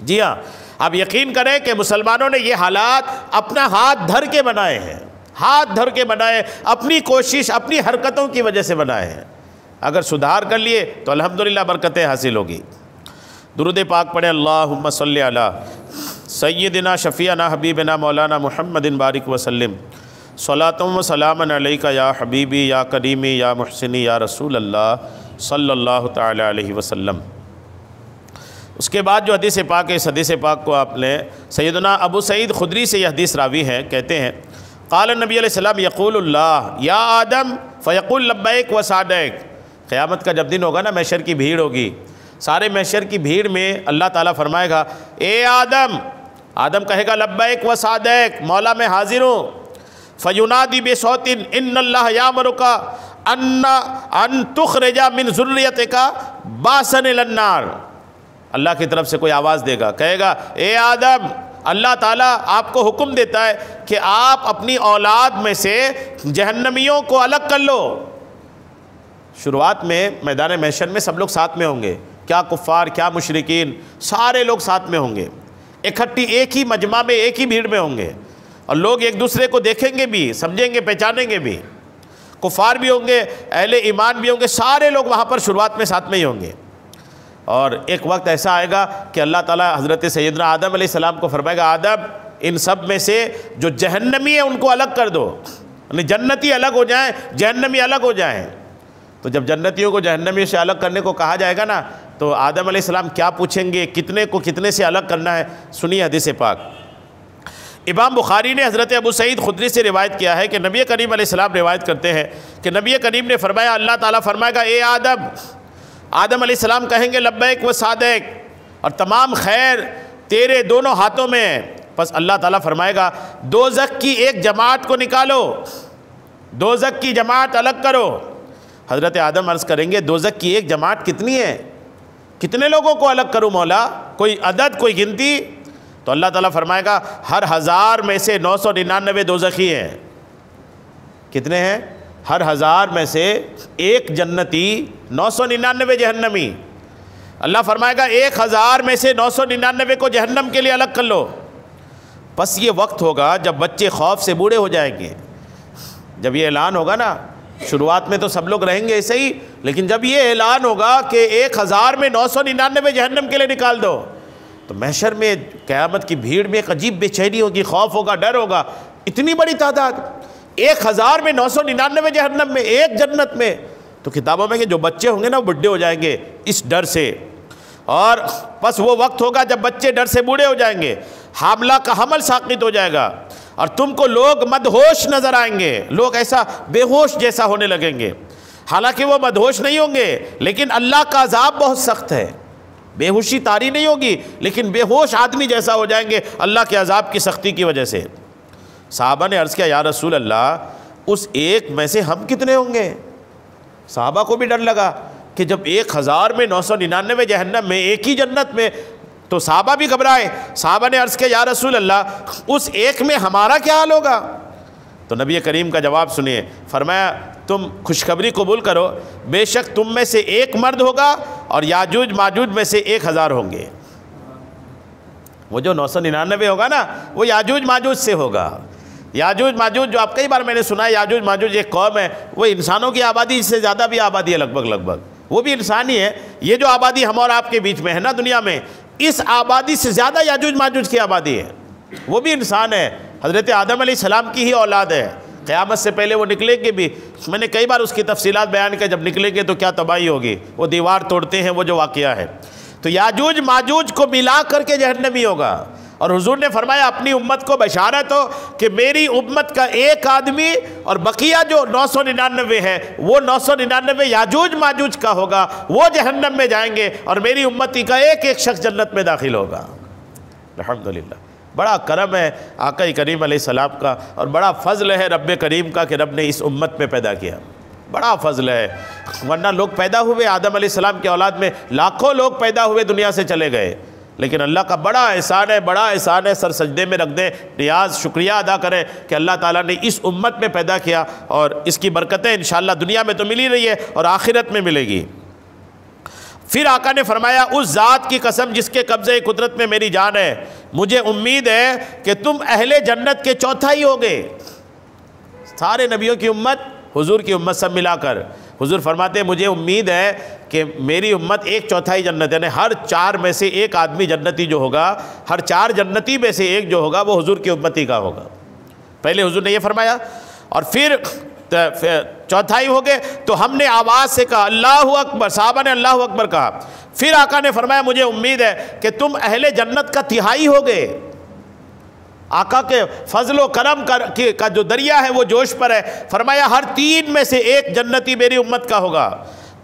جی ہاں، آپ یقین کریں کہ مسلمانوں نے یہ حالات اپنا ہاتھ دھر کے بنائے ہیں، ہاتھ دھر کے بنائے، اپنی کوشش اپنی حرکتوں کی وجہ سے بنائے ہیں۔ اگر سدھار کر لیے تو الحمدللہ برکتیں حاصل ہوگی۔ درود پاک پڑھیں، اللہم صلی علی سیدنا شفیعنا حبیبنا مولانا محمد بارک وسلم، صلاۃ و سلام علیکہ یا حبیبی یا کریمی یا محسنی یا رسول اللہ صلی اللہ تعالی علیہ وسلم۔ اس کے بعد جو حدیث پاک ہے، اس حدیث پاک کو آپ نے سیدنا ابو سعید خدری سے یہ حدیث راوی ہیں، کہتے ہیں قال النبی علیہ السلام یقول اللہ یا آدم فیقول لبیک و سعدیک۔ قیامت کا جب دن ہوگا نا، محشر کی بھیڑ ہوگی، سارے محشر کی بھیڑ میں اللہ تعالیٰ فرمائے گا اے آدم، آدم کہے گا لبیک و سعدیک، مولا میں حاضر ہوں۔ فینادی بصوت ان اللہ یامرک ان تخرج من ذریتک باسا الی النار۔ اللہ کی طرف سے کوئی آواز دے گا، کہے گا اے آدم، اللہ تعالیٰ آپ کو حکم دیتا ہے کہ آپ اپنی اولاد میں سے جہنمیوں کو الگ کر لو۔ شروعات میں میدان محشر میں سب لوگ ساتھ میں ہوں گے، کیا کفار کیا مشرکین، سارے لوگ ساتھ میں ہوں گے، اکٹھی ایک ہی مجمع میں ایک ہی بھیڑ میں ہوں گے، اور لوگ ایک دوسرے کو دیکھیں گے بھی، سمجھیں گے، پہچانیں گے بھی، کفار بھی ہوں گے، اہل ایمان بھی ہوں گے، سارے لوگ وہاں پر شروعات میں ساتھ میں ہی ہوں گے۔ اور ایک وقت ایسا آئے گا کہ اللہ تعالیٰ حضرت سیدنا آدم علیہ السلام کو فرمائے گا آدم، ان سب میں سے جو جہنمی ہیں ان کو الگ کر دو، یعنی جنتی الگ ہو جائیں، جہنمی الگ ہو جائیں۔ تو جب جنتیوں کو جہنمی سے الگ کرنے کو کہا جائے گا نا، تو آدم علیہ السلام کیا پوچھیں گے، کتنے کو کتنے سے الگ کرنا ہے؟ سنیے حدیث پاک۔ امام بخاری نے حضرت ابو سعید خدری سے روایت کیا ہے کہ نبی کریم علیہ السلام روایت کرتے ہیں کہ نبی کریم نے فرمایا، اللہ تعالیٰ فرمائے گا اے آدم، آدم علیہ السلام کہیں گے لبیک و سعدیک، اور تمام خیر تیرے دونوں ہاتھوں میں ہے۔ پس اللہ تعالیٰ فرمائے گا دوزخ کی ایک جماعت کو نکالو، دوزخ کی جماعت الگ کرو۔ حضرت آدم عرض کریں گے دوزخ کی ایک جماعت کتنی ہے، کتنے لوگوں کو الگ کروں مولا، کوئی عدد کوئی گنتی؟ تو اللہ تعالیٰ فرمائے گا ہر 1000 میں سے 999 دوزخی ہیں۔ کتنے ہیں؟ ہر 1000 میں سے ایک جنتی، 999 جہنمی۔ اللہ فرمائے گا 1000 میں سے 999 کو جہنم کے لیے الگ کر لو۔ بس یہ وقت ہوگا جب بچے خوف سے بوڑھے ہو جائیں گے۔ جب یہ اعلان ہوگا نا، شروعات میں تو سب لوگ رہیں گے ایسے ہی، لیکن جب یہ اعلان ہوگا کہ 1000 میں 999 جہنم کے لیے نکال دو، تو محشر میں قیامت کی بھیڑ میں ایک عجیب بے چینی ہوگی، خوف ہوگا، ڈر ہوگا۔ اتنی بڑی تعداد، 1000 میں 999 جہنم میں، ایک جنت میں، تو کتابوں میں کہ جو بچے ہوں گے نا وہ بڈھے ہو جائیں گے اس ڈر سے۔ اور بس وہ وقت ہوگا جب بچے ڈر سے بوڑھے ہو جائیں گے، حاملہ کا حمل ساقط ہو جائے گا، اور تم کو لوگ مدہوش نظر آئیں گے، لوگ ایسا بے ہوش جیسا ہونے لگیں گے۔ حالانکہ وہ مدہوش نہیں ہوں گے، لیکن اللہ کا عذاب بہت سخت ہے۔ بے ہوشی طاری نہیں ہوگی، لیکن بے ہوش آدمی جیسا ہو جائیں گے اللہ کے عذاب کی سختی کی وجہ سے۔ صحابہ نے عرض کیا یا رسول اللہ، اس ایک میں سے ہم کتنے ہوں گے؟ صحابہ کو بھی ڈر لگا کہ جب 1000 میں 999 جہنم میں، ایک ہی جنت میں، تو صحابہ بھی گھبرائے۔ صحابہ نے عرض کیا یا رسول اللہ، اس ایک میں ہمارا کیا حال ہوگا؟ تو نبی کریم کا جواب سنیے، فرمایا تم خوشخبری قبول کرو، بے شک تم میں سے ایک مرد ہوگا اور یاجوج ماجوج میں سے 1000 ہوں گے۔ وہ جو 999 ہوگا نا، وہ یاجوج ماجوج سے ہوگا۔ یاجوج ماجوج جو آپ کئی بار میں نے سنا ہے، یاجوج ماجوج ایک قوم ہے، وہ انسانوں کی آبادی سے زیادہ بھی آبادی ہے، لگ بھگ وہ بھی انسان ہی ہے۔ یہ جو آبادی ہم اور آپ کے بیچ میں ہے نا دنیا میں، اس آبادی سے زیادہ یاجوج ماجوج کی آبادی ہے، وہ بھی انسان ہے، حضرت آدم علیہ السلام کی ہی اولاد ہے۔ قیامت سے پہلے وہ نکلیں گے بھی، میں نے کئی بار اس کی تفصیلات بیان کی، جب نکلیں گے تو کیا تباہی ہوگی، وہ دیوار توڑتے ہیں، وہ جو واقعہ ہے۔ تو یاجوج ماجوج کو ملا کر کے جہنمی ہوگا، اور حضور نے فرمایا اپنی امت کو بشارت ہو کہ میری امت کا ایک آدمی اور بقیہ جو 999 ہے، وہ 999 یاجوج ماجوج کا ہوگا، وہ جہنم میں جائیں گے، اور میری امتی کا ایک ایک شخص جنت میں داخل ہوگا۔ الحمدللہ، بڑا کرم ہے آقا کریم علیہ السلام کا، اور بڑا فضل ہے رب کریم کا کہ رب نے اس امت میں پیدا کیا، بڑا فضل ہے۔ ورنہ لوگ پیدا ہوئے آدم علیہ السلام کی اولاد میں، لاکھوں لوگ پیدا ہوئے دنیا سے چلے گئے، لیکن اللہ کا بڑا احسان ہے، بڑا احسان ہے، سر سجدے میں رکھ دیں، نیاز شکریہ ادا کریں کہ اللہ تعالیٰ نے اس امت میں پیدا کیا، اور اس کی برکتیں انشاءاللہ دنیا میں تو ملی رہی ہے اور آخرت میں ملے گی۔ پھر آقا نے فرمایا اس ذات کی قسم جس کے قبضے قدرت میں میری جان ہے، مجھے امید ہے کہ تم اہل جنت کے چوتھائی ہوگے۔ سارے نبیوں کی امت، حضور کی امت سب ملا کر۔ حضور فرماتے ہیں مجھے امید ہے کہ میری امت 1/4 جنت، یعنی ہر 4 میں سے 1 آدمی جنتی جو ہوگا، ہر 4 جنتی میں سے 1 جو ہوگا وہ حضور کی امتی کا ہوگا۔ پہلے حضور نے یہ فرمایا، اور پھر چوتھائی ہو گئے تو ہم نے آواز سے کہا اللہ اکبر، صحابہ نے اللہ اکبر کہا۔ پھر آقا نے فرمایا مجھے امید ہے کہ تم اہل جنت کا 1/3 ہو گئے۔ آقا کے فضل و کرم کا جو دریا ہے وہ جوش پر ہے، فرمایا ہر 3 میں سے 1 جنتی میری امت کا ہوگا۔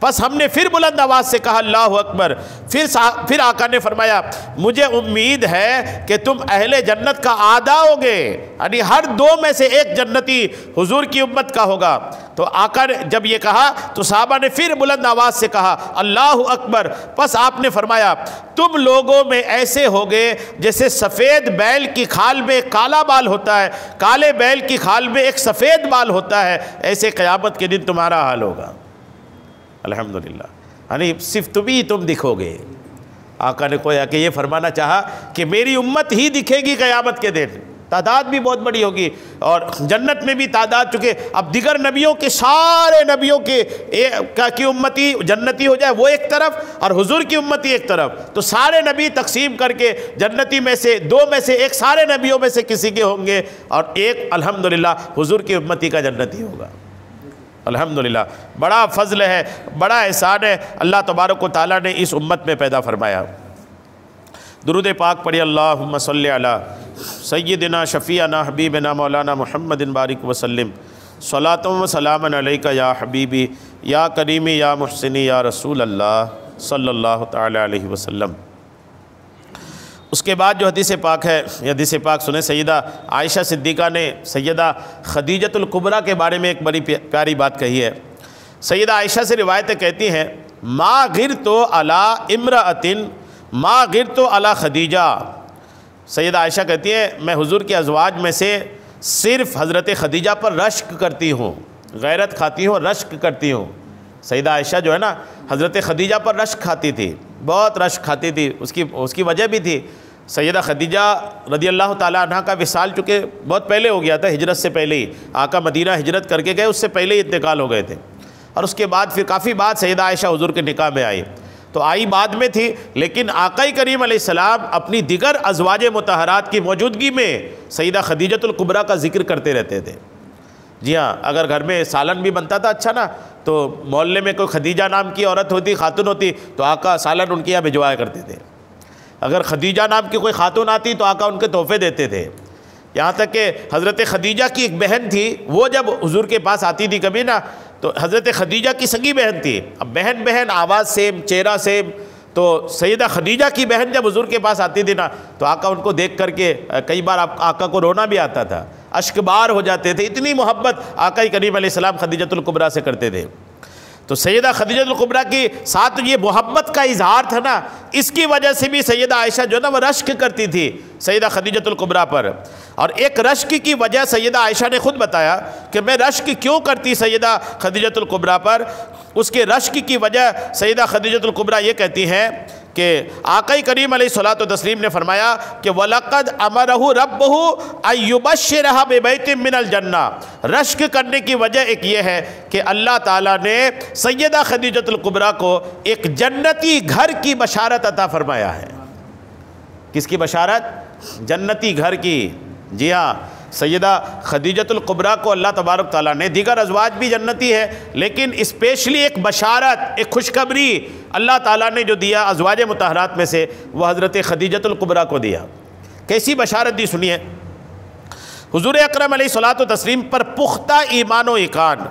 پس ہم نے پھر بلند آواز سے کہا اللہ اکبر۔ پھر آقا نے فرمایا مجھے امید ہے کہ تم اہل جنت کا آدھا ہوگے، یعنی ہر 2 میں سے 1 جنتی حضور کی امت کا ہوگا۔ تو آقا نے جب یہ کہا تو صحابہ نے پھر بلند آواز سے کہا اللہ اکبر۔ پس آپ نے فرمایا تم لوگوں میں ایسے ہوگے جیسے سفید بیل کی کھال میں ایک کالا بال ہوتا ہے، کالے بیل کی کھال میں ایک سفید بال ہوتا ہے، ایسے قیامت کے دن تمہارا حال ہوگا۔ الحمدللہ، یعنی صرف تم دکھو گے۔ آقا نے کویا کہ یہ فرمانا چاہا کہ میری امت ہی دکھے گی قیامت کے دن، تعداد بھی بہت بڑی ہوگی، اور جنت میں بھی تعداد، چونکہ اب دیگر نبیوں کے سارے نبیوں کی امتی جنتی ہو جائے وہ ایک طرف، اور حضور کی امتی ایک طرف، تو سارے نبی تقسیم کر کے جنتی میں سے 2 میں سے 1 سارے نبیوں میں سے کسی کے ہوں گے، اور 1 الحمدللہ حضور کی امتی کا جنتی ہوگا۔ الحمدللہ، بڑا فضل ہے، بڑا احسان ہے اللہ تبارک و تعالیٰ نے اس امت میں پیدا فرمایا۔ درود پاک پڑھی اللہم صلی علی سیدنا شفیعنا حبیبنا مولانا محمد بارک وسلم، صلاۃ و سلام علیک یا حبیبی یا کریمی یا محسنی یا رسول اللہ صلی اللہ تعالی علیہ وسلم۔ اس کے بعد جو حدیث پاک ہے، یہ حدیث پاک سنیں، سیدہ عائشہ صدیقہ نے سیدہ خدیجۃ الکبریٰ کے بارے میں ایک بڑی پیاری بات کہی ہے۔ سیدہ عائشہ سے روایتیں کہتی ہیں ما غرت علی امرأۃ ما غرت علی خدیجہ۔ سیدہ عائشہ کہتی ہیں میں حضور کے ازواج میں سے صرف حضرت خدیجہ پر رشک کرتی ہوں، غیرت کھاتی ہوں، رشک کرتی ہوں۔ سیدہ عائشہ جو ہے نا حضرت خدیجہ پر رشک کھاتی تھی، بہت رشک کھاتی تھی، اس کی وجہ بھی تھی۔ سیدہ خدیجہ رضی اللہ تعالیٰ عنہ کا وصال چونکہ بہت پہلے ہو گیا تھا، ہجرت سے پہلے ہی، آقا مدینہ ہجرت کر کے گئے اس سے پہلے ہی انتقال ہو گئے تھے، اور اس کے بعد پھر کافی بعد سیدہ عائشہ حضور کے نکاح میں آئی، تو آئی بعد میں تھی، لیکن آقا کریم علیہ السلام اپنی دیگر ازواج مطہرات کی موجودگی میں سیدہ خدیجۃ الکبریٰ کا ذکر کرتے رہتے تھے۔ جی ہاں، اگر گھر میں سالن بھی بنتا تھا اچھا نا، تو محلے میں کوئی خدیجہ نام کی عورت ہوتی، خاتون ہوتی، تو آقا سالن ان کے یہاں بھجوایا کرتے تھے۔ اگر خدیجہ نام کی کوئی خاتون آتی تو آقا ان کے تحفے دیتے تھے، یہاں تک کہ حضرت خدیجہ کی ایک بہن تھی، وہ جب حضور کے پاس آتی تھی کبھی نا، تو حضرت خدیجہ کی سگی بہن تھی، اب بہن آواز سیم، چہرہ سیم، تو سیدہ خدیجہ کی بہن جب حضور کے پاس آتی تھی نا، تو آقا ان کو دیکھ کر کے کئی بار آقا کو رونا بھی آتا تھا، اشک بار ہو جاتے تھے، اتنی محبت آقا کریم علیہ السلام خدیجۃ الکبریٰ سے کرتے تھے۔ تو سیدہ خدیجۃ الکبریٰ کی ساتھ یہ محبت کا اظہار تھا نا، اس کی وجہ سے بھی سیدہ عائشہ جو نا وہ رشک کرتی تھی سیدہ خدیجۃ الکبریٰ پر، اور ایک رشک کی وجہ سیدہ عائشہ نے خود بتایا کہ میں رشک کیوں کرتی سیدہ خدیجۃ الکبریٰ پر۔ اس کے رشک کی وجہ سیدہ خدیجۃ الکبریٰ یہ کہتی ہیں کہ آقا کریم علیہ الصلوۃ والتسلیم نے فرمایا کہ وَلَقَدْ أَمَرَهُ رَبُّهُ أَن يُبَشِّرَهَا بِبَيْتٍ مِّنَ الْجَنَّةِ۔ رشک کرنے کی وجہ ایک یہ ہے کہ اللہ تعالیٰ نے سیدہ خدیجۃ الکبریٰ کو ایک جنتی گھر کی بشارت عطا فرمایا ہے۔ کس کی بشارت؟ جنتی گھر کی۔ جی ہاں، سیدہ خدیجۃ الکبریٰ کو اللہ تبارک تعالیٰ نے، دیگر ازواج بھی جنتی ہے لیکن اسپیشلی ایک بشارت، ایک خوشخبری اللہ تعالیٰ نے جو دیا ازواج مطہرات میں سے، وہ حضرت خدیجۃ الکبریٰ کو دیا۔ کیسی بشارت دی سنیے۔ حضور اکرم علیہ الصلوۃ والتسلیم پر پختہ ایمان و ایقان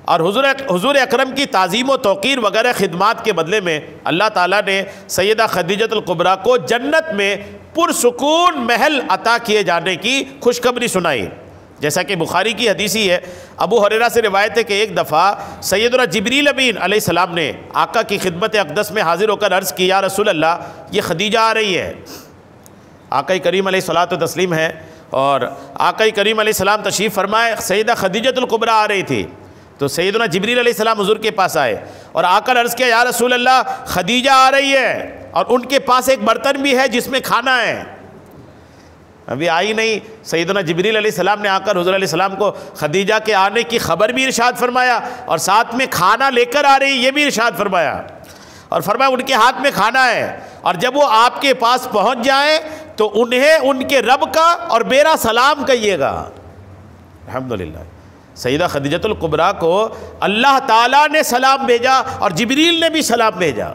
اور حضور اکرم کی تعظیم و توقیر وغیرہ خدمات کے بدلے میں اللہ تعالیٰ نے سیدہ خدیجۃ الکبریٰ کو جنت میں پرسکون محل عطا کیے جانے کی خوشخبری سنائی۔ جیسا کہ بخاری کی حدیث ہی ہے، ابو ہریرہ سے روایت ہے کہ ایک دفعہ سیدنا جبریل امین علیہ السلام نے آقا کی خدمت اقدس میں حاضر ہو کر عرض کی یا رسول اللہ یہ خدیجہ آ رہی ہے۔ آقا کریم علیہ الصلوۃ والتسلیم ہے اور آقا کریم علیہ السلام تشریف فرمائے، سیدہ خدیجۃ الکبریٰ آ رہی تھی، تو سیدنا جبریل علیہ السلام حضور کے پاس آئے اور آ کر عرض کیا یا رسول اللہ خدیجہ آ رہی ہے اور ان کے پاس ایک برتن بھی ہے جس میں کھانا ہے۔ ابھی آئی نہیں. سیدنا جبریل علیہ السلام نے آ کر حضور علیہ السلام کو خدیجہ کے آنے کی خبر بھی ارشاد فرمایا اور ساتھ میں کھانا لے کر آ رہی یہ بھی ارشاد فرمایا, اور فرمایا ان کے ہاتھ میں کھانا ہے, اور جب وہ آپ کے پاس پہنچ جائیں تو انہیں ان کے رب کا اور میرا سلام کہیے گا. الحمدللہ سیدہ خدیجۃ الکبریٰ کو اللہ تعالیٰ نے سلام بھیجا اور جبریل نے بھی سلام بھیجا.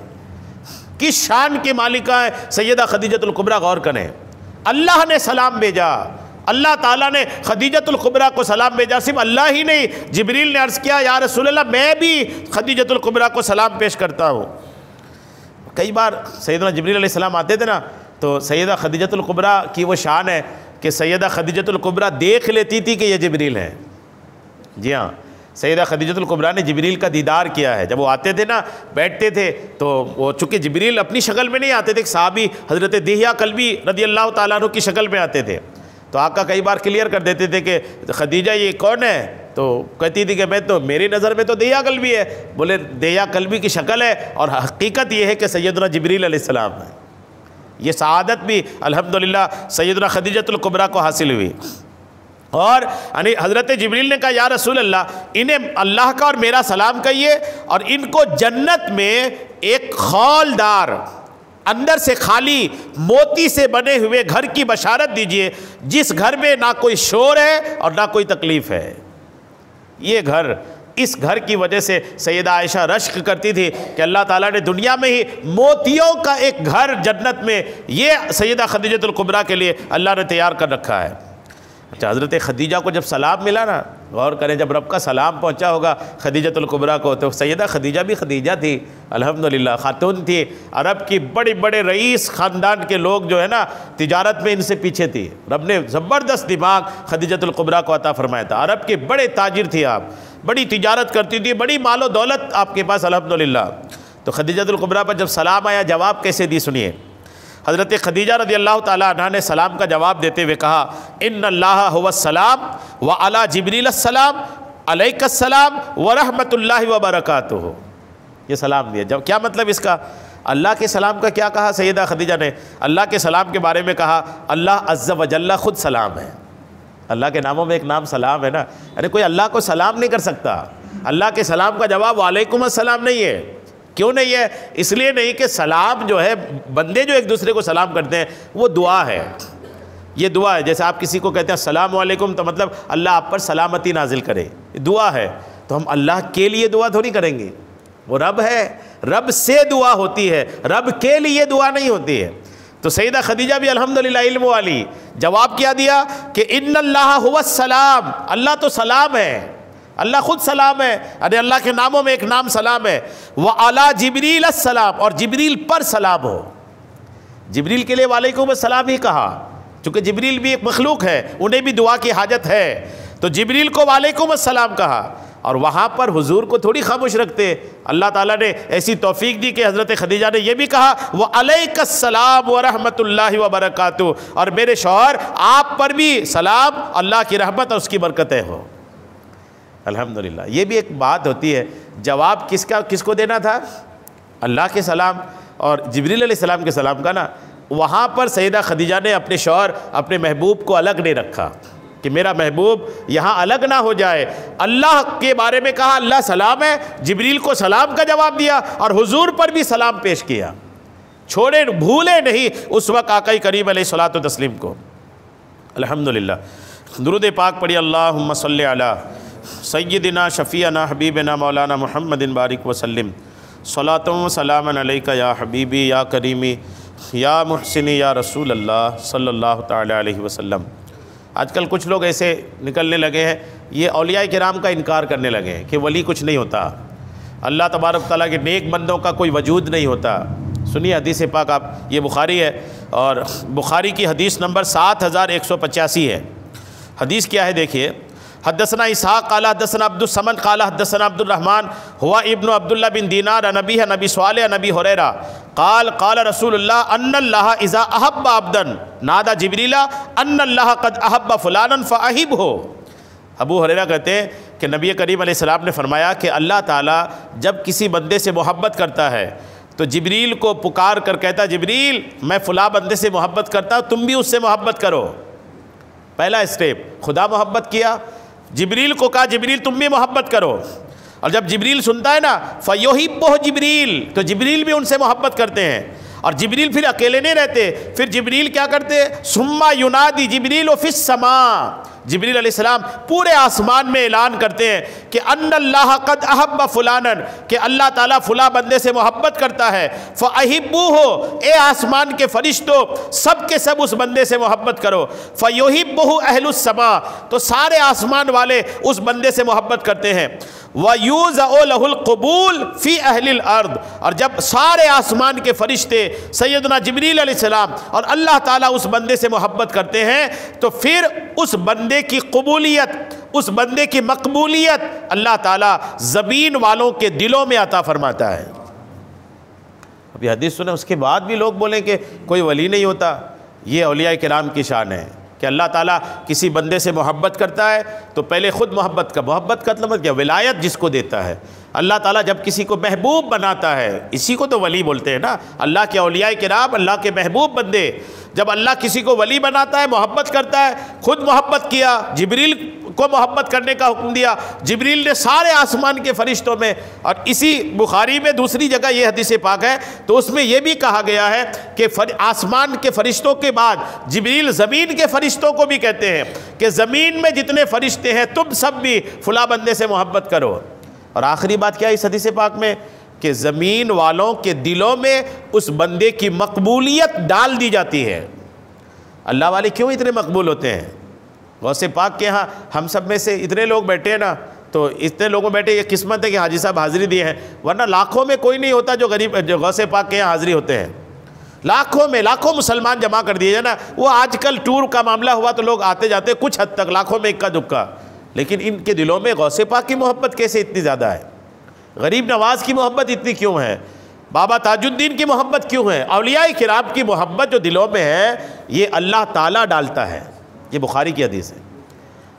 کس شان کے مالکہ ہیں سیدہ خدیجۃ الکبریٰ, غور کریں. اللہ نے سلام بھیجا, اللہ تعالیٰ نے خدیجۃ الکبریٰ کو سلام بھیجا. صرف اللہ ہی نہیں, جبریل نے عرض کیا یا رسول اللہ میں بھی خدیجۃ الکبریٰ کو سلام پیش کرتا ہوں. کئی بار سیدنا جبریل علیہ السلام آتے تھے نا, تو سیدہ خدیجۃ الکبریٰ کی وہ شان ہے کہ سیدہ خدیجۃ الکبریٰ دیکھ لیتی تھی کہ یہ جبریل ہیں. جی ہاں, سیدہ خدیجۃ الکبریٰ نے جبریل کا دیدار کیا ہے. جب وہ آتے تھے نا, بیٹھتے تھے, تو وہ چونکہ جبریل اپنی شکل میں نہیں آتے تھے, صحابی حضرت دہیہ کلبی رضی اللہ تعالیٰ عنہ کی شکل میں آتے تھے, تو آقا کئی بار کلیئر کر دیتے تھے کہ خدیجہ یہ کون ہے, تو کہتی تھی کہ میں تو, میری نظر میں تو دہیہ کلبی ہے. بولے دہیہ کلبی کی شکل ہے اور حقیقت یہ ہے کہ سیدنا جبریل علیہ السلام ہے. یہ سعادت بھی الحمدللہ سیدنا خدیجۃ الکبریٰ کو حاصل ہوئی. اور حضرت جبریل نے کہا یا رسول اللہ انہیں اللہ کا اور میرا سلام کہیے, اور ان کو جنت میں ایک خولدار اندر سے خالی موتی سے بنے ہوئے گھر کی بشارت دیجئے, جس گھر میں نہ کوئی شور ہے اور نہ کوئی تکلیف ہے. یہ گھر, اس گھر کی وجہ سے سیدہ عائشہ رشک کرتی تھی کہ اللہ تعالیٰ نے دنیا میں ہی موتیوں کا ایک گھر جنت میں یہ سیدہ خدیجۃ الکبریٰ کے لیے اللہ نے تیار کر رکھا ہے. اچھا, حضرت خدیجہ کو جب سلام ملا نا, غور کریں, جب رب کا سلام پہنچا ہوگا خدیجۃ الکبریٰ کو, تو سیدہ خدیجہ بھی خدیجہ تھی, الحمدللہ خاتون تھی, عرب کی بڑے بڑے رئیس خاندان کے لوگ جو ہے نا تجارت میں ان سے پیچھے تھی. رب نے زبردست دماغ خدیجۃ الکبریٰ کو عطا فرمایا تھا. عرب کے بڑے تاجر تھی آپ, بڑی تجارت کرتی تھی, بڑی مال و دولت آپ کے پاس الحمدللہ. تو خدیجۃ الکبریٰ پر جب سلام آیا, جواب کیسے دی سنیے. حضرت خدیجہ رضی اللہ تعالیٰ عنہ نے سلام کا جواب دیتے ہوئے کہا ان اللہ هو السلام وعلی جبریل السلام علیک السلام ورحمۃ اللہ وبرکاتہ. یہ سلام دیا. جب کیا مطلب اس کا؟ اللہ کے سلام کا کیا کہا سیدہ خدیجہ نے؟ اللہ کے سلام کے بارے میں کہا اللہ عز و جل خود سلام ہے. اللہ کے ناموں میں ایک نام سلام ہے نا, ارے کوئی اللہ کو سلام نہیں کر سکتا. اللہ کے سلام کا جواب وعلیکم السلام نہیں ہے. کیوں نہیں ہے؟ اس لیے نہیں کہ سلام جو ہے, بندے جو ایک دوسرے کو سلام کرتے ہیں وہ دعا ہے. یہ دعا ہے. جیسے آپ کسی کو کہتے ہیں السلام علیکم, تو مطلب اللہ آپ پر سلامتی نازل کرے, دعا ہے. تو ہم اللہ کے لیے دعا تھوڑی کریں گے, وہ رب ہے, رب سے دعا ہوتی ہے, رب کے لیے دعا نہیں ہوتی ہے. تو سیدہ خدیجہ بھی الحمدللہ علم والی, جواب کیا دیا کہ ان اللہ هو السلام, اللہ تو سلام ہے, اللہ خود سلام ہے. ارے اللہ کے ناموں میں ایک نام سلام ہے. وعلی جبریل السلام, اور جبریل پر سلام ہو. جبریل کے لیے وعلیکم السلام ہی کہا, چونکہ جبریل بھی ایک مخلوق ہے, انہیں بھی دعا کی حاجت ہے, تو جبریل کو وعلیکم السلام کہا. اور وہاں پر حضور کو تھوڑی خاموش رکھتے, اللہ تعالیٰ نے ایسی توفیق دی کہ حضرت خدیجہ نے یہ بھی کہا وعلیک السلام ورحمۃ اللہ وبرکاتہ, اور میرے شوہر آپ پر بھی سلام, اللہ کی رحمت اور اس کی برکتیں ہو. الحمدللہ. یہ بھی ایک بات ہوتی ہے, جواب کس کو دینا تھا؟ اللہ کے سلام اور جبریل علیہ السلام کے سلام کا نا. وہاں پر سیدہ خدیجہ نے اپنے شوہر, اپنے محبوب کو الگ نہیں رکھا کہ میرا محبوب یہاں الگ نہ ہو جائے. اللہ کے بارے میں کہا اللہ سلام ہے, جبریل کو سلام کا جواب دیا, اور حضور پر بھی سلام پیش کیا. چھوڑے, بھولے نہیں اس وقت آقا کریم علیہ الصلوۃ والتسلیم کو. الحمدللہ. درود پاک پڑھی. اللہم صلی علی سیدنا شفیعنا حبیبنا مولانا محمد بارک وسلم. صلاۃ و سلام علیک یا حبیبی یا کریمی یا محسنی یا رسول اللہ صلی اللہ تعالی علیہ وسلم. آج کل کچھ لوگ ایسے نکلنے لگے ہیں, یہ اولیاء کرام کا انکار کرنے لگے ہیں کہ ولی کچھ نہیں ہوتا, اللہ تبارک تعالیٰ کے نیک بندوں کا کوئی وجود نہیں ہوتا. سنیے حدیث پاک آپ, یہ بخاری ہے, اور بخاری کی حدیث نمبر 7185 ہے. حدیث کیا ہے دیکھیے. حدثنا اسحاق قال حدثنا عبد الصمد قال حدثنا عبد الرحمن هو ابن عبد الله بن دینار عن ابیہ عن ابی صالح عن ابی ہریرہ قال قال رسول اللہ ان اللہ اذا احب عبدا نادى جبریل ان اللہ قد احب فلانا فاحبه. ابو ہریرہ کہتے ہیں کہ نبی کریم علیہ السلام نے فرمایا کہ اللہ تعالیٰ جب کسی بندے سے محبت کرتا ہے تو جبریل کو پکار کر کہتا, جبریل میں فلاں بندے سے محبت کرتا ہوں, تم بھی اس سے محبت کرو. پہلا اسٹیپ خدا محبت کیا، جبریل کو کہا جبریل تم بھی محبت کرو، اور جب جبریل سنتا ہے نا فَيُحِبُّهُ جبریل، تو جبریل بھی ان سے محبت کرتے ہیں، اور جبریل پھر اکیلے نہیں رہتے، پھر جبریل کیا کرتے ثُمَّ يُنَادِي جبریل فِي السَّمَاءِ، جبریل علیہ السلام پورے آسمان میں اعلان کرتے ہیں کہ ان اللہ قد احب فلانا، کہ اللہ تعالیٰ فلاں بندے سے محبت کرتا ہے، فَأَحِبُّوهُ، اے آسمان کے فرشتوں سب کے سب اس بندے سے محبت کرو، فَيُحِبُّهُ أَهْلُ السَّمَاءِ، تو سارے آسمان والے اس بندے سے محبت کرتے ہیں، وَيُوزَعُ لَهُ الْقُبُولُ فِي أَهْلِ الْأَرْضِ، اور جب سارے آسمان کے فرشتے سیدنا جبریل علیہ السلام اور اللہ تعالیٰ اس بندے سے محبت کرتے ہیں، تو پھر اس بندے کی قبولیت، اس بندے کی مقبولیت اللہ تعالیٰ زمین والوں کے دلوں میں عطا فرماتا ہے۔ اب یہ حدیث سنیں، اس کے بعد بھی لوگ بولیں کہ کوئی ولی نہیں ہوتا، یہ اولیاء کرام کی شان ہے کہ اللہ تعالیٰ کسی بندے سے محبت کرتا ہے تو پہلے خود محبت کا مطلب کیا، ولایت جس کو دیتا ہے اللہ تعالیٰ، جب کسی کو محبوب بناتا ہے، اسی کو تو ولی بولتے ہیں نا، اللہ کے اولیاء کرام اللہ کے محبوب بندے، جب اللہ کسی کو ولی بناتا ہے محبت کرتا ہے، خود محبت کیا، جبریل کو محبت کرنے کا حکم دیا، جبریل نے سارے آسمان کے فرشتوں میں، اور اسی بخاری میں دوسری جگہ یہ حدیث پاک ہے تو اس میں یہ بھی کہا گیا ہے کہ آسمان کے فرشتوں کے بعد جبریل زمین کے فرشتوں کو بھی کہتے ہیں کہ زمین میں جتنے فرشتے ہیں تم سب بھی فلاں بندے سے محبت کرو۔ اور آخری بات کیا اس حدیث پاک میں کہ زمین والوں کے دلوں میں اس بندے کی مقبولیت ڈال دی جاتی ہے۔ اللہ والے کیوں اتنے مقبول ہوتے ہیں؟ غوث پاک کے ہاں ہم سب میں سے اتنے لوگ بیٹھے ہیں نا، تو اتنے لوگوں بیٹھے، یہ قسمت ہے کہ حاجی صاحب حاضری دیے ہیں، ورنہ لاکھوں میں کوئی نہیں ہوتا جو غوث پاک کے یہاں حاضری ہوتے ہیں، لاکھوں مسلمان جمع کر دیے نا۔ وہ آج کل ٹور کا معاملہ ہوا تو لوگ آتے جاتے کچھ حد تک، لاکھوں میں اکا دکا، لیکن ان کے دلوں میں غوث پاک کی محبت کیسے اتنی زیادہ ہے؟ غریب نواز کی محبت اتنی کیوں ہے؟ بابا تاج الدین کی محبت کیوں ہے؟ اولیاء کرام کی محبت جو دلوں میں ہے یہ اللہ تعالیٰ ڈالتا ہے، یہ بخاری کی حدیث ہے۔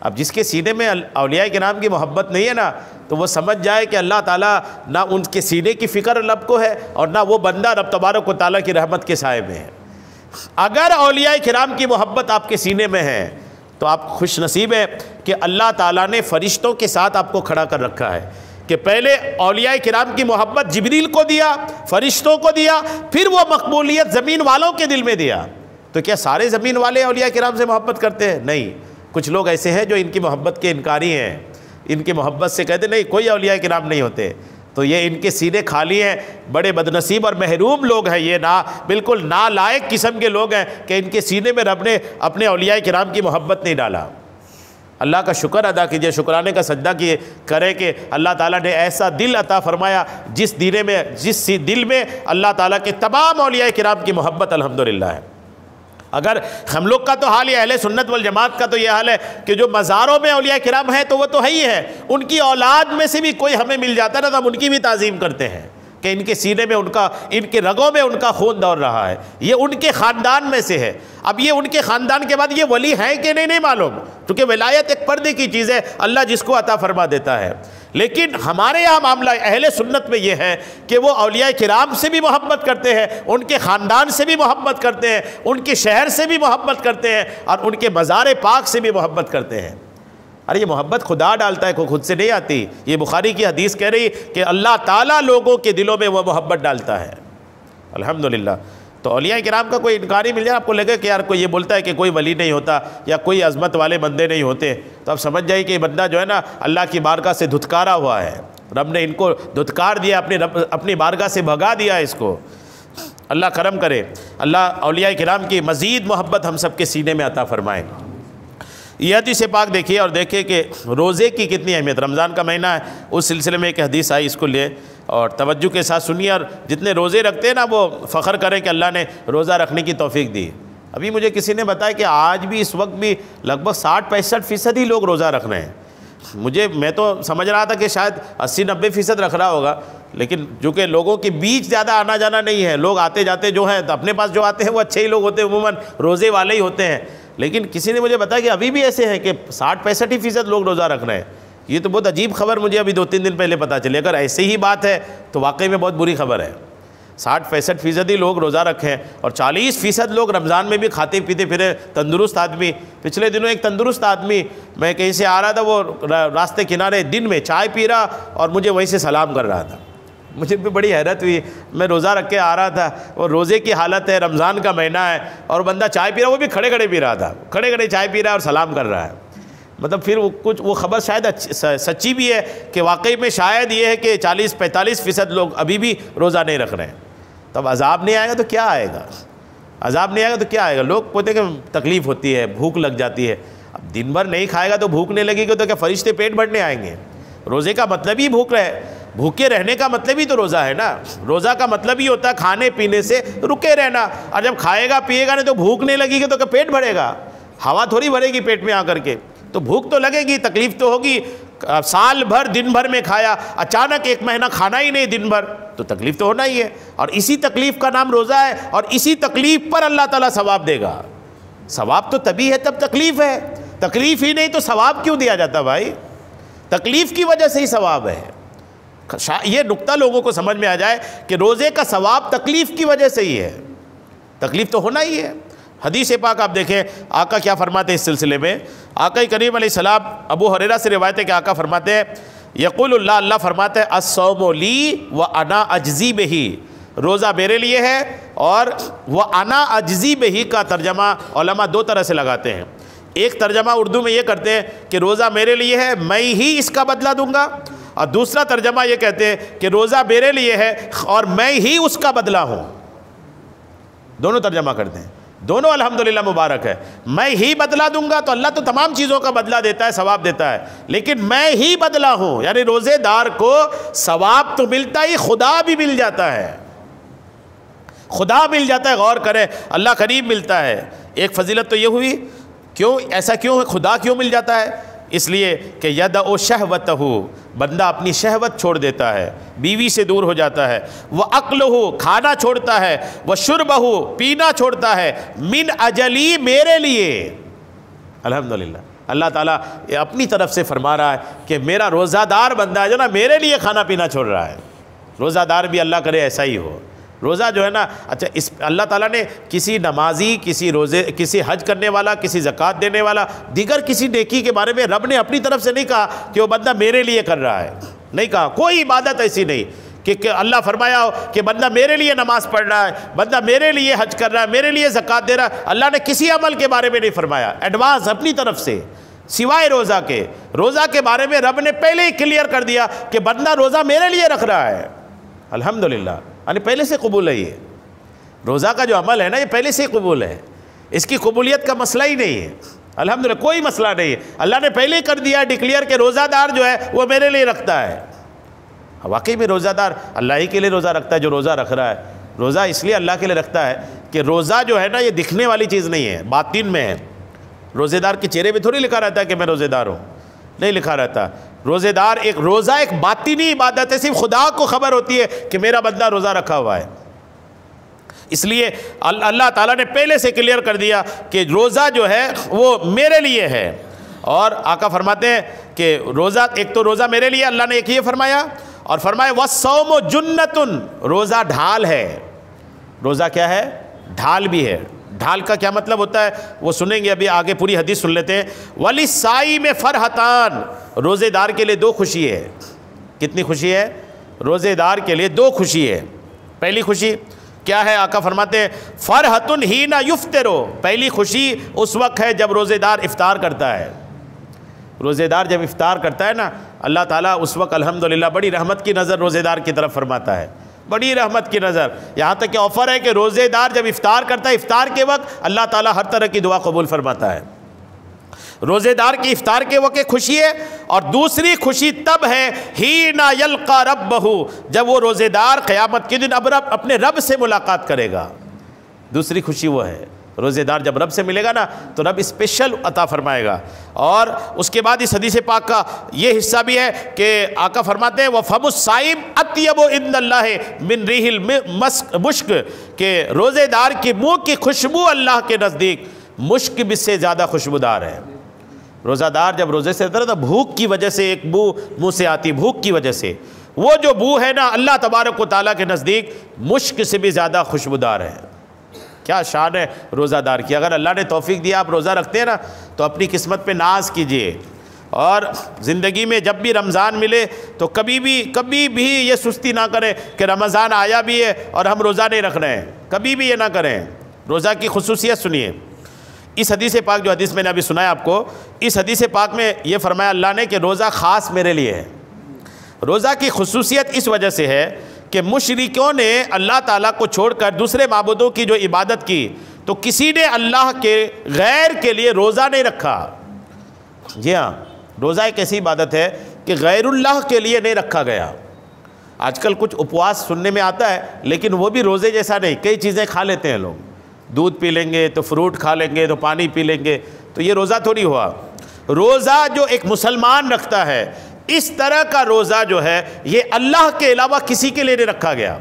اب جس کے سینے میں اولیاء کرام کی محبت نہیں ہے نا، تو وہ سمجھ جائے کہ اللہ تعالیٰ نہ ان کے سینے کی فکر رب کو ہے، اور نہ وہ بندہ رب تبارک و تعالیٰ کی رحمت کے سائے میں ہے۔ اگر اولیاء کرام کی محبت آپ کے سینے میں ہے تو آپ خوش نصیب ہیں کہ اللہ تعالیٰ نے فرشتوں کے ساتھ آپ کو کھڑا کر رکھا ہے، کہ پہلے اولیاء کرام کی محبت جبریل کو دیا، فرشتوں کو دیا، پھر وہ مقبولیت زمین والوں کے دل میں دیا۔ تو کیا سارے زمین والے اولیاء کرام سے محبت کرتے ہیں؟ نہیں، کچھ لوگ ایسے ہیں جو ان کی محبت کے انکاری ہیں، ان کی محبت سے کہتے نہیں کوئی اولیاء کرام نہیں ہوتے، تو یہ ان کے سینے خالی ہیں، بڑے بدنصیب اور محروم لوگ ہیں، یہ بالکل نالائق قسم کے لوگ ہیں کہ ان کے سینے میں رب نے اپنے اولیاء کرام کی محبت نہیں ڈالا۔ اللہ کا شکر ادا کیجئے، شکرانے کا سجدہ کریں کہ اللہ تعالیٰ نے ایسا دل عطا فرمایا جس دل میں اللہ تعالیٰ کے تمام اولیاء کرام کی محبت الحمدللہ ہے۔ اگر ہم لوگ کا تو حال یہ اہل سنت والجماعت کا تو یہ حال ہے کہ جو مزاروں میں اولیاء کرام ہیں تو وہ تو ہے ہی ہے، ان کی اولاد میں سے بھی کوئی ہمیں مل جاتا ہے نا تو ہم ان کی بھی تعظیم کرتے ہیں کہ ان کے سینے میں ان کے رگوں میں ان کا خون دوڑ رہا ہے، یہ ان کے خاندان میں سے ہے۔ اب یہ ان کے خاندان کے بعد یہ ولی ہیں کہ نہیں معلوم، کیونکہ ولایت ایک پردے کی چیز ہے، اللہ جس کو عطا فرما دیتا ہے۔ لیکن ہمارے یہاں معاملہ اہل سنت میں یہ ہے کہ وہ اولیاء کرام سے بھی محبت کرتے ہیں، ان کے خاندان سے بھی محبت کرتے ہیں، ان کے شہر سے بھی محبت کرتے ہیں، اور ان کے مزار پاک سے بھی محبت کرتے ہیں۔ ارے یہ محبت خدا ڈالتا ہے، کوئی خود سے نہیں آتی۔ یہ بخاری کی حدیث کہہ رہی کہ اللہ تعالیٰ لوگوں کے دلوں میں وہ محبت ڈالتا ہے، الحمدللہ۔ تو اولیاء کرام کا کوئی انکاری مل جائے، آپ کو لگے کہ یار کوئی یہ بولتا ہے کہ کوئی ولی نہیں ہوتا یا کوئی عظمت والے بندے نہیں ہوتے، تو آپ سمجھ جائیے کہ یہ بندہ جو ہے نا اللہ کی بارگاہ سے دھتکارا ہوا ہے، رب نے ان کو دھتکار دیا، اپنی بارگاہ سے بھگا دیا اس کو۔ اللہ کرم کرے، اللہ اولیاء کرام کی مزید محبت ہم سب کے سینے میں عطا فرمائے۔ یہ حدیث پاک دیکھیے اور دیکھیں کہ روزے کی کتنی اہمیت، رمضان کا مہینہ ہے، اس سلسلے میں ایک حدیث آئی، اس کو لے اور توجہ کے ساتھ سنیے، اور جتنے روزے رکھتے ہیں نا وہ فخر کریں کہ اللہ نے روزہ رکھنے کی توفیق دی۔ ابھی مجھے کسی نے بتایا کہ آج بھی اس وقت بھی لگ بھگ 60-65% ہی لوگ روزہ رکھ رہے ہیں۔ میں تو سمجھ رہا تھا کہ شاید 80-90% رکھ رہا ہوگا، لیکن چونکہ لوگوں کے بیچ زیادہ آنا جانا نہیں ہے، لوگ آتے جاتے جو ہیں تو اپنے پاس جو آتے ہیں وہ اچھے ہی لوگ ہوتے ہیں، عموماً روزے والے ہی ہوتے ہیں، لیکن کسی نے مجھے بتایا کہ ابھی بھی ایسے ہیں کہ 60-65% لوگ روزہ رکھ رہے ہیں۔ یہ تو بہت عجیب خبر مجھے ابھی 2-3 دن پہلے پتہ چلی، اگر ایسے ہی بات ہے تو واقعی میں بہت بری خبر ہے۔ 60-65% لوگ روزہ رکھیں اور 40% لوگ رمضان میں بھی کھاتے پیتے پھرے، تندرست آدمی۔ پچھلے دنوں ایک تندرست آدمی، میں کہیں سے آ رہا تھا، وہ راستے کنارے دن میں چائے پی رہا اور مجھے وہیں سے سلام کر رہا تھا۔ مجھے بھی بڑی حیرت ہوئی، میں روزہ رکھ کے آ رہا تھا اور روزے کی حالت ہے، رمضان کا مہینہ ہے، اور بندہ چائے پی رہا، وہ بھی کھڑے کھڑے پی رہا تھا، کھڑے کھڑے چائے پی رہا ہے اور سلام کر رہا ہے۔ مطلب پھر وہ خبر شاید سچی بھی ہے کہ واقعی میں شاید یہ ہے کہ 40-45% لوگ ابھی بھی روزہ نہیں رکھ رہے ہیں۔ تب عذاب نہیں آئے گا تو کیا آئے گا؟ عذاب نہیں آئے گا تو کیا آئے گا؟ لوگ کہتے ہیں کہ تکلیف ہوتی ہے، بھوک لگ جاتی ہے۔ اب دن بھر نہیں کھائے گا تو بھوک نہیں لگے گی تو کیا فرشتے پیٹ بھرنے آئیں گے؟ روزے کا مطلب ہی بھوک رہے، بھوکے رہنے کا مطلب ہی تو روزہ ہے نا۔ روزہ کا مطلب ہی ہوتا ہے کھانے پینے سے رکے رہنا، اور جب کھائے گا پیے گا نہیں تو بھوک نہیں لگے گی تو کیا پیٹ بھرے گا؟ ہوا تھوڑی بھرے گی پیٹ میں آ کر کے، تو بھوک تو لگے گی، تکلیف تو ہوگی۔ سال بھر دن بھر میں کھایا، اچانک ایک مہینہ کھانا ہی نہیں دن بھر، تو تکلیف تو ہونا ہی ہے، اور اسی تکلیف کا نام روزہ ہے، اور اسی تکلیف پر اللہ تعالیٰ ثواب دے گا۔ ثواب تو تبھی ہے تب تکلیف ہے، تکلیف ہی نہیں تو ثواب کیوں دیا جاتا بھائی؟ تکلیف کی وجہ سے ہی ثواب ہے۔ یہ نقطہ لوگوں کو سمجھ میں آ جائے کہ روزے کا ثواب تکلیف کی وجہ سے ہی ہے، تکلیف تو ہونا ہی ہے۔ حدیث پاک آپ دیکھیں آقا کیا فرماتے ہیں اس سلسلے میں۔ آقا کریم علیہ السلام، ابو ہریرہ سے روایت ہے کہ آقا فرماتے ہیں، یقول اللہ فرماتا ہے الصوم لی وانا اجزی بہ، روزہ میرے لیے ہے اور وانا اجزی بہ کا ترجمہ علماء دو طرح سے لگاتے ہیں۔ ایک ترجمہ اردو میں یہ کرتے ہیں کہ روزہ میرے لیے ہے، میں ہی اس کا بدلہ دوں گا، اور دوسرا ترجمہ یہ کہتے ہیں کہ روزہ میرے لیے ہے اور میں ہی اس کا بدلہ ہوں۔ دونوں ترجمہ کرتے ہیں، دونوں الحمدللہ مبارک ہے۔ میں ہی بدلہ دوں گا تو اللہ تو تمام چیزوں کا بدلہ دیتا ہے، ثواب دیتا ہے، لیکن میں ہی بدلہ ہوں، یعنی روزے دار کو ثواب تو ملتا ہی، خدا بھی مل جاتا ہے، خدا مل جاتا ہے۔ غور کریں، اللہ قریب ملتا ہے۔ ایک فضیلت تو یہ ہوئی، کیوں ایسا کیوں ہے، خدا کیوں مل جاتا ہے؟ اس لیے کہ یدع شہوتہ، بندہ اپنی شہوت چھوڑ دیتا ہے، بیوی سے دور ہو جاتا ہے، وَأَقْلُهُ، کھانا چھوڑتا ہے، وَشُرْبَهُ، پینا چھوڑتا ہے، من اجلی، میرے لیے۔ الحمدللہ اللہ تعالیٰ اپنی طرف سے فرما رہا ہے کہ میرا روزہ دار بندہ ہے جو نا میرے لیے کھانا پینا چھوڑ رہا ہے۔ روزہ دار بھی اللہ کرے ایسا ہی ہو۔ روزہ جو ہے نا، اچھا اس اللہ تعالیٰ نے کسی نمازی، کسی حج کرنے والا، کسی زکوٰۃ دینے والا، دیگر کسی نیکی کے بارے میں رب نے اپنی طرف سے نہیں کہا کہ وہ بندہ میرے لیے کر رہا ہے، نہیں کہا۔ کوئی عبادت ایسی نہیں کہ اللہ فرمایا ہو کہ بندہ میرے لیے نماز پڑھ رہا ہے، بندہ میرے لیے حج کر رہا ہے، میرے لیے زکوٰۃ دے رہا ہے۔ اللہ نے کسی عمل کے بارے میں نہیں فرمایا، ایڈوانس اپنی طرف سے، سوائے روزہ کے۔ روزہ کے بارے میں رب نے پہلے ہی کلیئر کر دیا کہ بندہ روزہ میرے لیے رکھ رہا ہے۔ الحمدللہ، یعنی پہلے سے قبول ہے۔ یہ روزہ کا جو عمل ہے نا، یہ پہلے سے قبول ہے، اس کی قبولیت کا مسئلہ ہی نہیں ہے۔ الحمدللہ کوئی مسئلہ نہیں ہے، اللہ نے پہلے کر دیا ڈکلیئر کہ روزہ دار جو ہے وہ میرے لیے رکھتا ہے۔ واقعی میں روزہ دار اللہ ہی کے لیے روزہ رکھتا ہے جو روزہ رکھ رہا ہے۔ روزہ اس لیے اللہ کے لیے رکھتا ہے کہ روزہ جو ہے نا یہ دکھنے والی چیز نہیں ہے، باطن میں ہے۔ روزے دار کے چہرے پہ تھوڑی لکھا رہتا ہے کہ میں روزے دار ہوں، نہیں لکھا رہتا۔ روزے دار روزہ ایک باطنی عبادت ہے، صرف خدا کو خبر ہوتی ہے کہ میرا بندہ روزہ رکھا ہوا ہے۔ اس لیے اللہ تعالیٰ نے پہلے سے کلیئر کر دیا کہ روزہ جو ہے وہ میرے لیے ہے۔ اور آقا فرماتے ہیں کہ روزہ، ایک تو روزہ میرے لیے اللہ نے ایک یہ فرمایا، اور فرمایا وَالصَّوْمُ جُنَّةٌ، روزہ ڈھال ہے۔ روزہ کیا ہے؟ ڈھال بھی ہے۔ ڈھال کا کیا مطلب ہوتا ہے وہ سنیں گے، ابھی آگے پوری حدیث سن لیتے ہیں۔ وَلِلصَّائِمِ فَرْحَتَانِ، روزے دار کے لیے دو خوشی ہے۔ کتنی خوشی ہے؟ روزے دار کے لیے دو خوشی ہے۔ پہلی خوشی کیا ہے؟ آقا فرماتے ہیں فَرْحَةٌ حِینَ یُفْطِرُ، پہلی خوشی اس وقت ہے جب روزے دار افطار کرتا ہے۔ روزے دار جب افطار کرتا ہے نا، اللہ تعالیٰ اس وقت الحمدللہ بڑی رحمت کی نظر روزے دار کی طرف فرماتا ہے، بڑی رحمت کی نظر۔ یہاں تک کہ آفر ہے کہ روزے دار جب افطار کرتا ہے، افطار کے وقت اللہ تعالیٰ ہر طرح کی دعا قبول فرماتا ہے۔ روزے دار کی افطار کے وقت خوشی ہے، اور دوسری خوشی تب ہے حین یلقی ربہ، جب وہ روزے دار قیامت کے دن اپنے رب سے ملاقات کرے گا۔ دوسری خوشی وہ ہے، روزے دار جب رب سے ملے گا نا تو رب اسپیشل عطا فرمائے گا۔ اور اس کے بعد اس حدیث پاک کا یہ حصہ بھی ہے کہ آقا فرماتے ہیں وَفَمُ الصَّائِمِ أَطْيَبُ عِندَ اللَّهِ مِنْ رِيحِ الْمُسْك، کہ روزے دار کی منہ کی خوشبو اللہ کے نزدیک مشک بھی سے زیادہ خوشبودار ہے۔ روزہ دار جب روزے سے رہتا ہے تو بھوک کی وجہ سے ایک بو منہ سے آتی، بھوک کی وجہ سے وہ جو بو ہے نا اللہ تبارک و تعالیٰ کے نزدیک مشک سے بھی زیادہ خوشبودار ہے۔ کیا شان ہے روزہ دار کی۔ اگر اللہ نے توفیق دیا آپ روزہ رکھتے ہیں نا تو اپنی قسمت پہ ناز کیجئے، اور زندگی میں جب بھی رمضان ملے تو کبھی بھی یہ سستی نہ کریں کہ رمضان آیا بھی ہے اور ہم روزہ نہیں رکھ رہے ہیں، کبھی بھی یہ نہ کریں۔ روزہ کی خصوصیت سنیے، اس حدیث پاک جو حدیث میں نے ابھی سنایا آپ کو، اس حدیث پاک میں یہ فرمایا اللہ نے کہ روزہ خاص میرے لیے ہے۔ روزہ کی خصوصیت اس وجہ سے ہے کہ مشرکوں نے اللہ تعالیٰ کو چھوڑ کر دوسرے معبودوں کی جو عبادت کی، تو کسی نے اللہ کے غیر کے لیے روزہ نہیں رکھا۔ جی ہاں، روزہ ایک ایسی عبادت ہے کہ غیر اللہ کے لیے نہیں رکھا گیا۔ آج کل کچھ اپواس سننے میں آتا ہے، لیکن وہ بھی روزے جیسا نہیں، کئی چیزیں کھا لیتے ہیں لوگ، دودھ پی لیں گے تو فروٹ کھا لیں گے تو پانی پی لیں گے، تو یہ روزہ تھوڑی ہوا۔ روزہ جو ایک مسلمان رکھتا ہے، اس طرح کا روزہ جو ہے یہ اللہ کے علاوہ کسی کے لیے نہیں رکھا گیا۔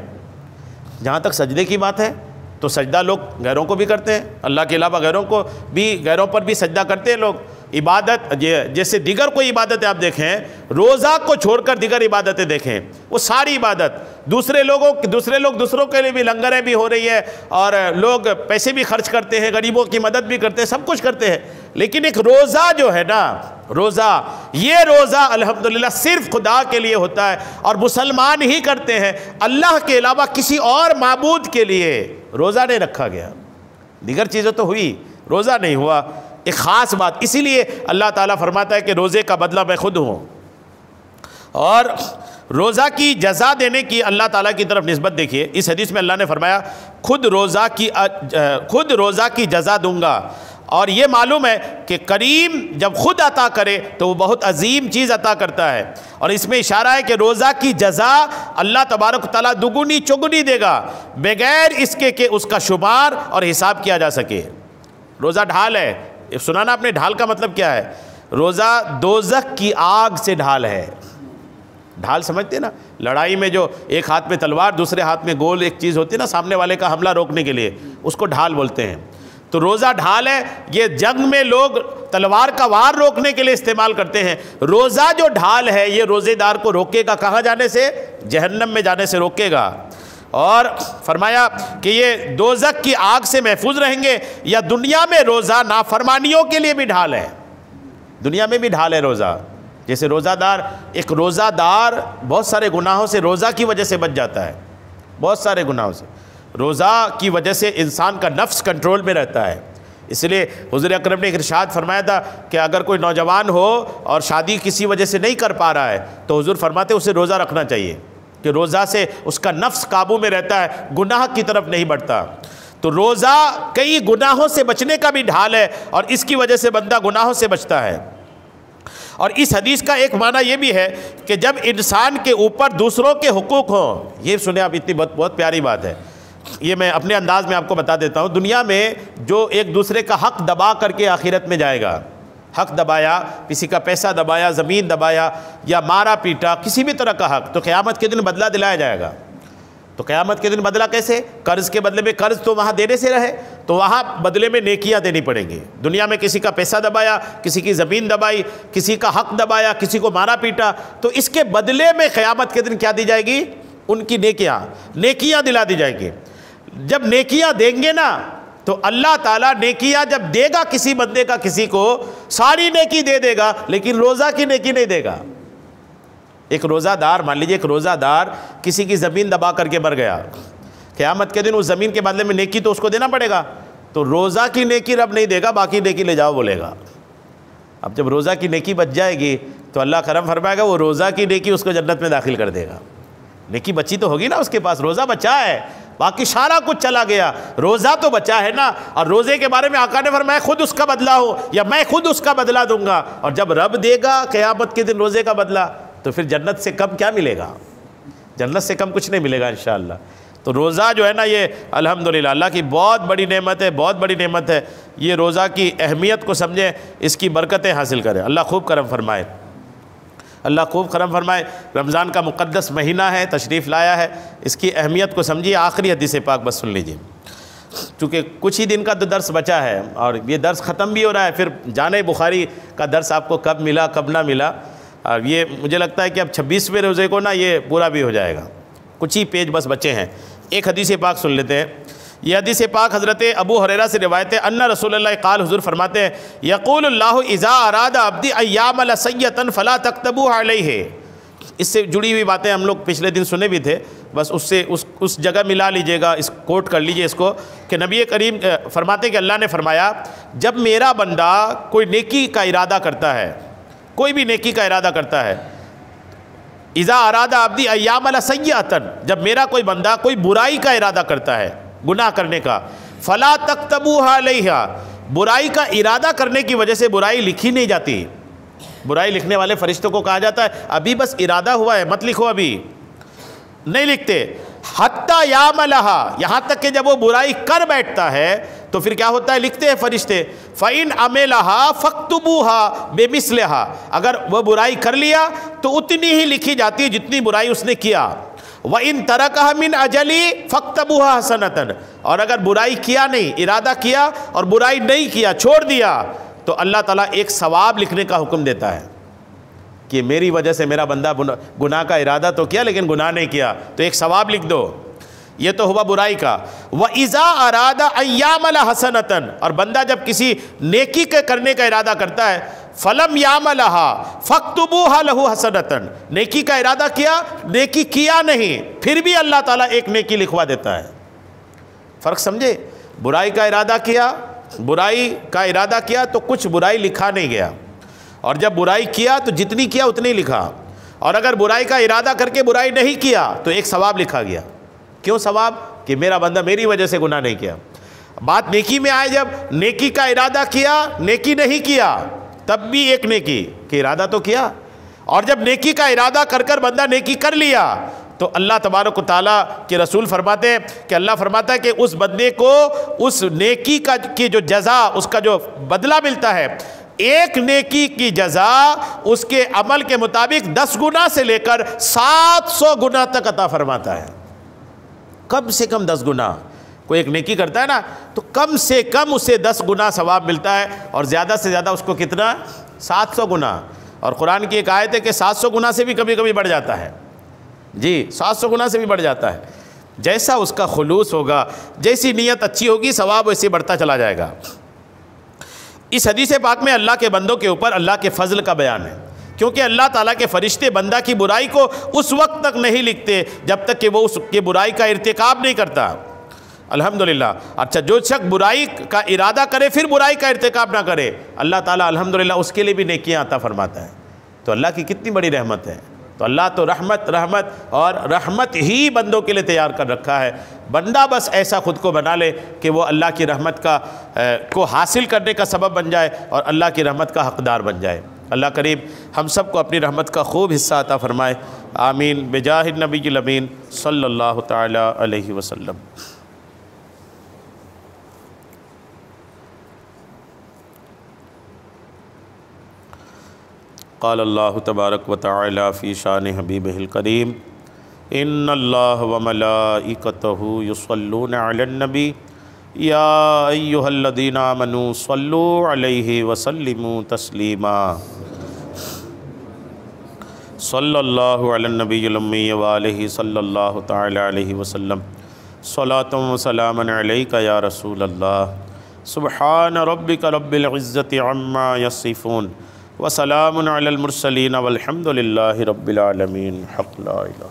جہاں تک سجدے کی بات ہے تو سجدہ لوگ غیروں کو بھی کرتے ہیں، اللہ کے علاوہ غیروں پر بھی سجدہ کرتے ہیں لوگ۔ عبادت جیسے دیگر کوئی عبادتیں آپ دیکھیں، روزہ کو چھوڑ کر دیگر عبادتیں دیکھیں، وہ ساری عبادت دوسرے لوگ دوسروں کے لیے بھی لنگریں بھی ہو رہی ہے، اور لوگ پیسے بھی خرچ کرتے ہیں، غریبوں کی مدد بھی کرتے ہیں، سب کچھ کرتے ہیں، لیکن ایک روزہ جو ہے نا، یہ روزہ الحمدللہ صرف خدا کے لیے ہوتا ہے، اور مسلمان ہی کرتے ہیں، اللہ کے علاوہ کسی اور معبود کے لیے روزہ نہیں رکھا گیا۔ دیگر چیزیں تو ہوئی، روزہ نہیں ہوا، ایک خاص بات۔ اسی لیے اللہ تعالیٰ فرماتا ہے کہ روزے کا بدلہ میں خود ہوں، اور روزہ کی جزا دینے کی اللہ تعالیٰ کی طرف نسبت دیکھیے۔ اس حدیث میں اللہ نے فرمایا خود روزہ کی جزا دوں گا، اور یہ معلوم ہے کہ کریم جب خود عطا کرے تو وہ بہت عظیم چیز عطا کرتا ہے، اور اس میں اشارہ ہے کہ روزہ کی جزا اللہ تبارک و تعالیٰ دگنی چگنی دے گا، بغیر اس کے کہ اس کا شمار اور حساب کیا جا سکے۔ روزہ ڈھال ہے، سنانا اپنے ڈھال کا مطلب کیا ہے؟ روزہ دوزخ کی آگ سے ڈھال ہے۔ ڈھال سمجھتے ہیں نا، لڑائی میں جو ایک ہاتھ میں تلوار دوسرے ہاتھ میں گول ایک چیز ہوتی ہے نا سامنے والے کا حملہ روکنے کے لیے، اس کو ڈھال بولتے ہیں۔ تو روزہ ڈھال ہے، یہ جنگ میں لوگ تلوار کا وار روکنے کے لیے استعمال کرتے ہیں۔ روزہ جو ڈھال ہے یہ روزے دار کو روکے گا کہاں جانے سے؟ جہنم میں جانے سے روکے گا، اور فرمایا کہ یہ دوزخ کی آگ سے محفوظ رہیں گے۔ یا دنیا میں روزہ نافرمانیوں کے لیے بھی ڈھال ہے، دنیا میں بھی ڈھال ہے روزہ۔ جیسے روزہ دار بہت سارے گناہوں سے روزہ کی وجہ سے بچ جاتا ہے، بہت سارے گناہوں سے روزہ کی وجہ سے انسان کا نفس کنٹرول میں رہتا ہے۔ اس لیے حضور اکرم نے ایک ارشاد فرمایا تھا کہ اگر کوئی نوجوان ہو اور شادی کسی وجہ سے نہیں کر پا رہا ہے تو حضور فرماتے اسے روزہ رکھنا چاہیے، کہ روزہ سے اس کا نفس قابو میں رہتا ہے، گناہ کی طرف نہیں بڑھتا۔ تو روزہ کئی گناہوں سے بچنے کا بھی ڈھال ہے، اور اس کی وجہ سے بندہ گناہوں سے بچتا ہے۔ اور اس حدیث کا ایک معنی یہ بھی ہے کہ جب انسان کے اوپر دوسروں کے حقوق ہوں، یہ سنیں آپ، اتنی بہت پیاری بات ہے، یہ میں اپنے انداز میں آپ کو بتا دیتا ہوں۔ دنیا میں جو ایک دوسرے کا حق دبا کر کے آخرت میں جائے گا، حق دبایا، کسی کا پیسہ دبایا، زمین دبایا، یا مارا پیٹا، کسی بھی طرح کا حق، تو قیامت کے دن بدلہ دلایا جائے گا۔ تو قیامت کے دن بدلہ کیسے؟ قرض کے بدلے میں قرض تو وہاں دینے سے رہے، تو وہاں بدلے میں نیکیاں دینی پڑیں گی۔ دنیا میں کسی کا پیسہ دبایا، کسی کی زمین دبائی، کسی کا حق دبایا، کسی کو مارا پیٹا، تو اس کے بدلے میں قیامت کے دن کیا دی جائے گی؟ ان کی نیکیاں دلا دی جائے گی۔ جب نیکیاں دیں گے نا تو اللہ تعالیٰ نیکیاں جب دے گا کسی بندے کا، کسی کو ساری نیکی دے دے گا، لیکن روزہ کی نیکی نہیں دے گا۔ ایک روزہ دار، مان لیجئے ایک روزہ دار کسی کی زمین دبا کر کے مر گیا، قیامت کے دن اس زمین کے بدلے میں نیکی تو اس کو دینا پڑے گا، تو روزہ کی نیکی رب نہیں دے گا، باقی نیکی لے جاؤ بولے گا۔ اب جب روزہ کی نیکی بچ جائے گی تو اللہ کرم فرمائے گا، وہ روزہ کی نیکی اس کو جنت میں داخل کر دے گا۔ نیکی بچی تو ہوگی نا اس کے پاس، روزہ بچا ہے، باقی سارا کچھ چلا گیا، روزہ تو بچا ہے نا۔ اور روزے کے بارے میں آقا نے فرمایا خود اس کا بدلہ ہو، یا میں خود اس کا بدلہ دوں گا، اور جب رب دے گا قیامت کے دن روزے کا بدلہ، تو پھر جنت سے کم کیا ملے گا؟ جنت سے کم کچھ نہیں ملے گا انشاءاللہ۔ تو روزہ جو ہے نا یہ الحمدللہ اللہ کی بہت بڑی نعمت ہے، بہت بڑی نعمت ہے۔ یہ روزہ کی اہمیت کو سمجھیں، اس کی برکتیں حاصل کریں، اللہ خوب کرم فرمائے، اللہ خوب کرم فرمائے۔ رمضان کا مقدس مہینہ ہے، تشریف لایا ہے، اس کی اہمیت کو سمجھیے۔ آخری حدیث پاک بس سن لیجیے، چونکہ کچھ ہی دن کا تو درس بچا ہے اور یہ درس ختم بھی ہو رہا ہے، پھر جانے بخاری کا درس آپ کو کب ملا کب نہ ملا۔ اور یہ مجھے لگتا ہے کہ اب 26ویں روزے کو نا یہ پورا بھی ہو جائے گا، کچھ ہی پیج بس بچے ہیں۔ ایک حدیث پاک سن لیتے ہیں۔ یہ حدیث پاک حضرت ابو ہریرہ سے روایت ہے، ان رسول اللہ قال، حضور فرماتے ہیں یقول اللہ اذا اراد عبدی ایام لسیۃ فلا تکتبوا علیہ۔ اس سے جڑی ہوئی باتیں ہم لوگ پچھلے دن سنے بھی تھے، بس اس سے اس جگہ ملا لیجئے گا، اس کوٹ کر لیجئے اس کو، کہ نبی کریم فرماتے ہیں کہ اللہ نے فرمایا جب میرا بندہ کوئی نیکی کا ارادہ کرتا ہے، کوئی بھی نیکی کا ارادہ کرتا ہے، اذا اراد عبدی ایام لسیۃ، جب میرا کوئی بندہ کوئی برائی کا ارادہ کرتا ہے، گناہ کرنے کا، فلا تکتبوها علیہ، برائی کا ارادہ کرنے کی وجہ سے برائی لکھی نہیں جاتی۔ برائی لکھنے والے فرشتوں کو کہا جاتا ہے ابھی بس ارادہ ہوا ہے، مت لکھو، ابھی نہیں لکھتے، حتی یعملھا، یہاں تک کہ جب وہ برائی کر بیٹھتا ہے تو پھر کیا ہوتا ہے، لکھتے ہیں فرشتے، فَإِنْ عَمِلَھا فَاكْتُبُوهَا بِمِثْلِھَا، اگر وہ برائی کر لیا تو اتنی ہی لکھی جاتی ہے جتنی برائی اس نے کیا، وَإِنْ تَرَكَهَا مِنْ أَجَلِ فَاكْتَبُوهَا حَسَنَةً، اور اگر برائی کیا نہیں، ارادہ کیا اور برائی نہیں کیا، چھوڑ دیا، تو اللہ تعالیٰ ایک ثواب لکھنے کا حکم دیتا ہے کہ میری وجہ سے میرا بندہ گناہ کا ارادہ تو کیا لیکن گناہ نہیں کیا، تو ایک ثواب لکھ دو۔ یہ تو ہوا برائی کا۔ وَإِذَا أَرَادَ أَن يَعْمَلَ حَسَنَةً، اور بندہ جب کسی نیکی کے کرنے کا ارادہ کرتا ہے، فَلَمْ يَعْمَلَهَا فَاكْتُبُوهَا لَهُ حَسَنَةً، نیکی کا ارادہ کیا، نیکی کیا نہیں، پھر بھی اللہ تعالیٰ ایک نیکی لکھوا دیتا ہے۔ فرق سمجھے؟ برائی کا ارادہ کیا، برائی کا ارادہ کیا تو کچھ برائی لکھا نہیں گیا، اور جب برائی کیا تو جتنی کیا اتنی لکھا، اور اگر برائی کا ارادہ کر کے برائی نہیں کیا تو ایک ثواب لکھا گیا۔ کیوں ثواب؟ کہ میرا بندہ میری وجہ سے گناہ نہیں کیا۔ بات نیکی میں آئے، جب نیکی کا ارادہ کیا، نیکی نہیں کیا، تب بھی ایک نیکی کہ ارادہ تو کیا، اور جب نیکی کا ارادہ کر کر بندہ نیکی کر لیا تو اللہ تبارک و تعالیٰ کے رسول فرماتے ہیں کہ اللہ فرماتا ہے کہ اس بندے کو اس نیکی کی جو جزا، اس کا جو بدلہ ملتا ہے، ایک نیکی کی جزا اس کے عمل کے مطابق 10 گنا سے لے کر 700 گنا تک عطا فرماتا ہے۔ کم سے کم 10 گنا، کوئی ایک نیکی کرتا ہے نا تو کم سے کم اسے 10 گنا ثواب ملتا ہے، اور زیادہ سے زیادہ اس کو کتنا؟ 700 گنا۔ اور قرآن کی ایک آیت ہے کہ 700 گنا سے بھی کبھی کبھی بڑھ جاتا ہے، جی 700 گنا سے بھی بڑھ جاتا ہے۔ جیسا اس کا خلوص ہوگا، جیسی نیت اچھی ہوگی، ثواب ویسے بڑھتا چلا جائے گا۔ اس حدیث پاک میں اللہ کے بندوں کے اوپر اللہ کے فضل کا بیان ہے، کیونکہ اللہ تعالیٰ کے فرشتے بندہ کی برائی کو اس وقت تک نہیں لکھتے جب تک کہ وہ اس کی برائی کا ارتکاب نہیں کرتا۔ الحمدللہ۔ اچھا، جو شخص برائی کا ارادہ کرے پھر برائی کا ارتکاب نہ کرے، اللہ تعالیٰ الحمدللہ اس کے لیے بھی نیکیاں عطا فرماتا ہے۔ تو اللہ کی کتنی بڑی رحمت ہے۔ تو اللہ تو رحمت اور رحمت ہی بندوں کے لیے تیار کر رکھا ہے۔ بندہ بس ایسا خود کو بنا لے کہ وہ اللہ کی رحمت کو حاصل کرنے کا سبب بن جائے اور اللہ کی رحمت کا حقدار بن جائے۔ اللہ کریم ہم سب کو اپنی رحمت کا خوب حصہ عطا فرمائے، آمین، بجاہ النبی الامین صلی اللہ تعالی علیہ وسلم۔ قال اللہ تبارک و تعالی فی شان حبیبہ الکریم، ان اللہ وملائکتہ یصلون علی النبی یا ایہا الذین آمنوا صلوا علیہ وسلموا تسلیما۔ صلی اللہ علی النبی الامی وآلہ صلی اللہ تعالی علیہ وسلم، صلاۃ و سلام علیک یا رسول اللہ، سبحان ربک رب العزۃ عما یصفون، وسلام علی المرسلین والحمد للہ رب العالمین، حق لا الہ۔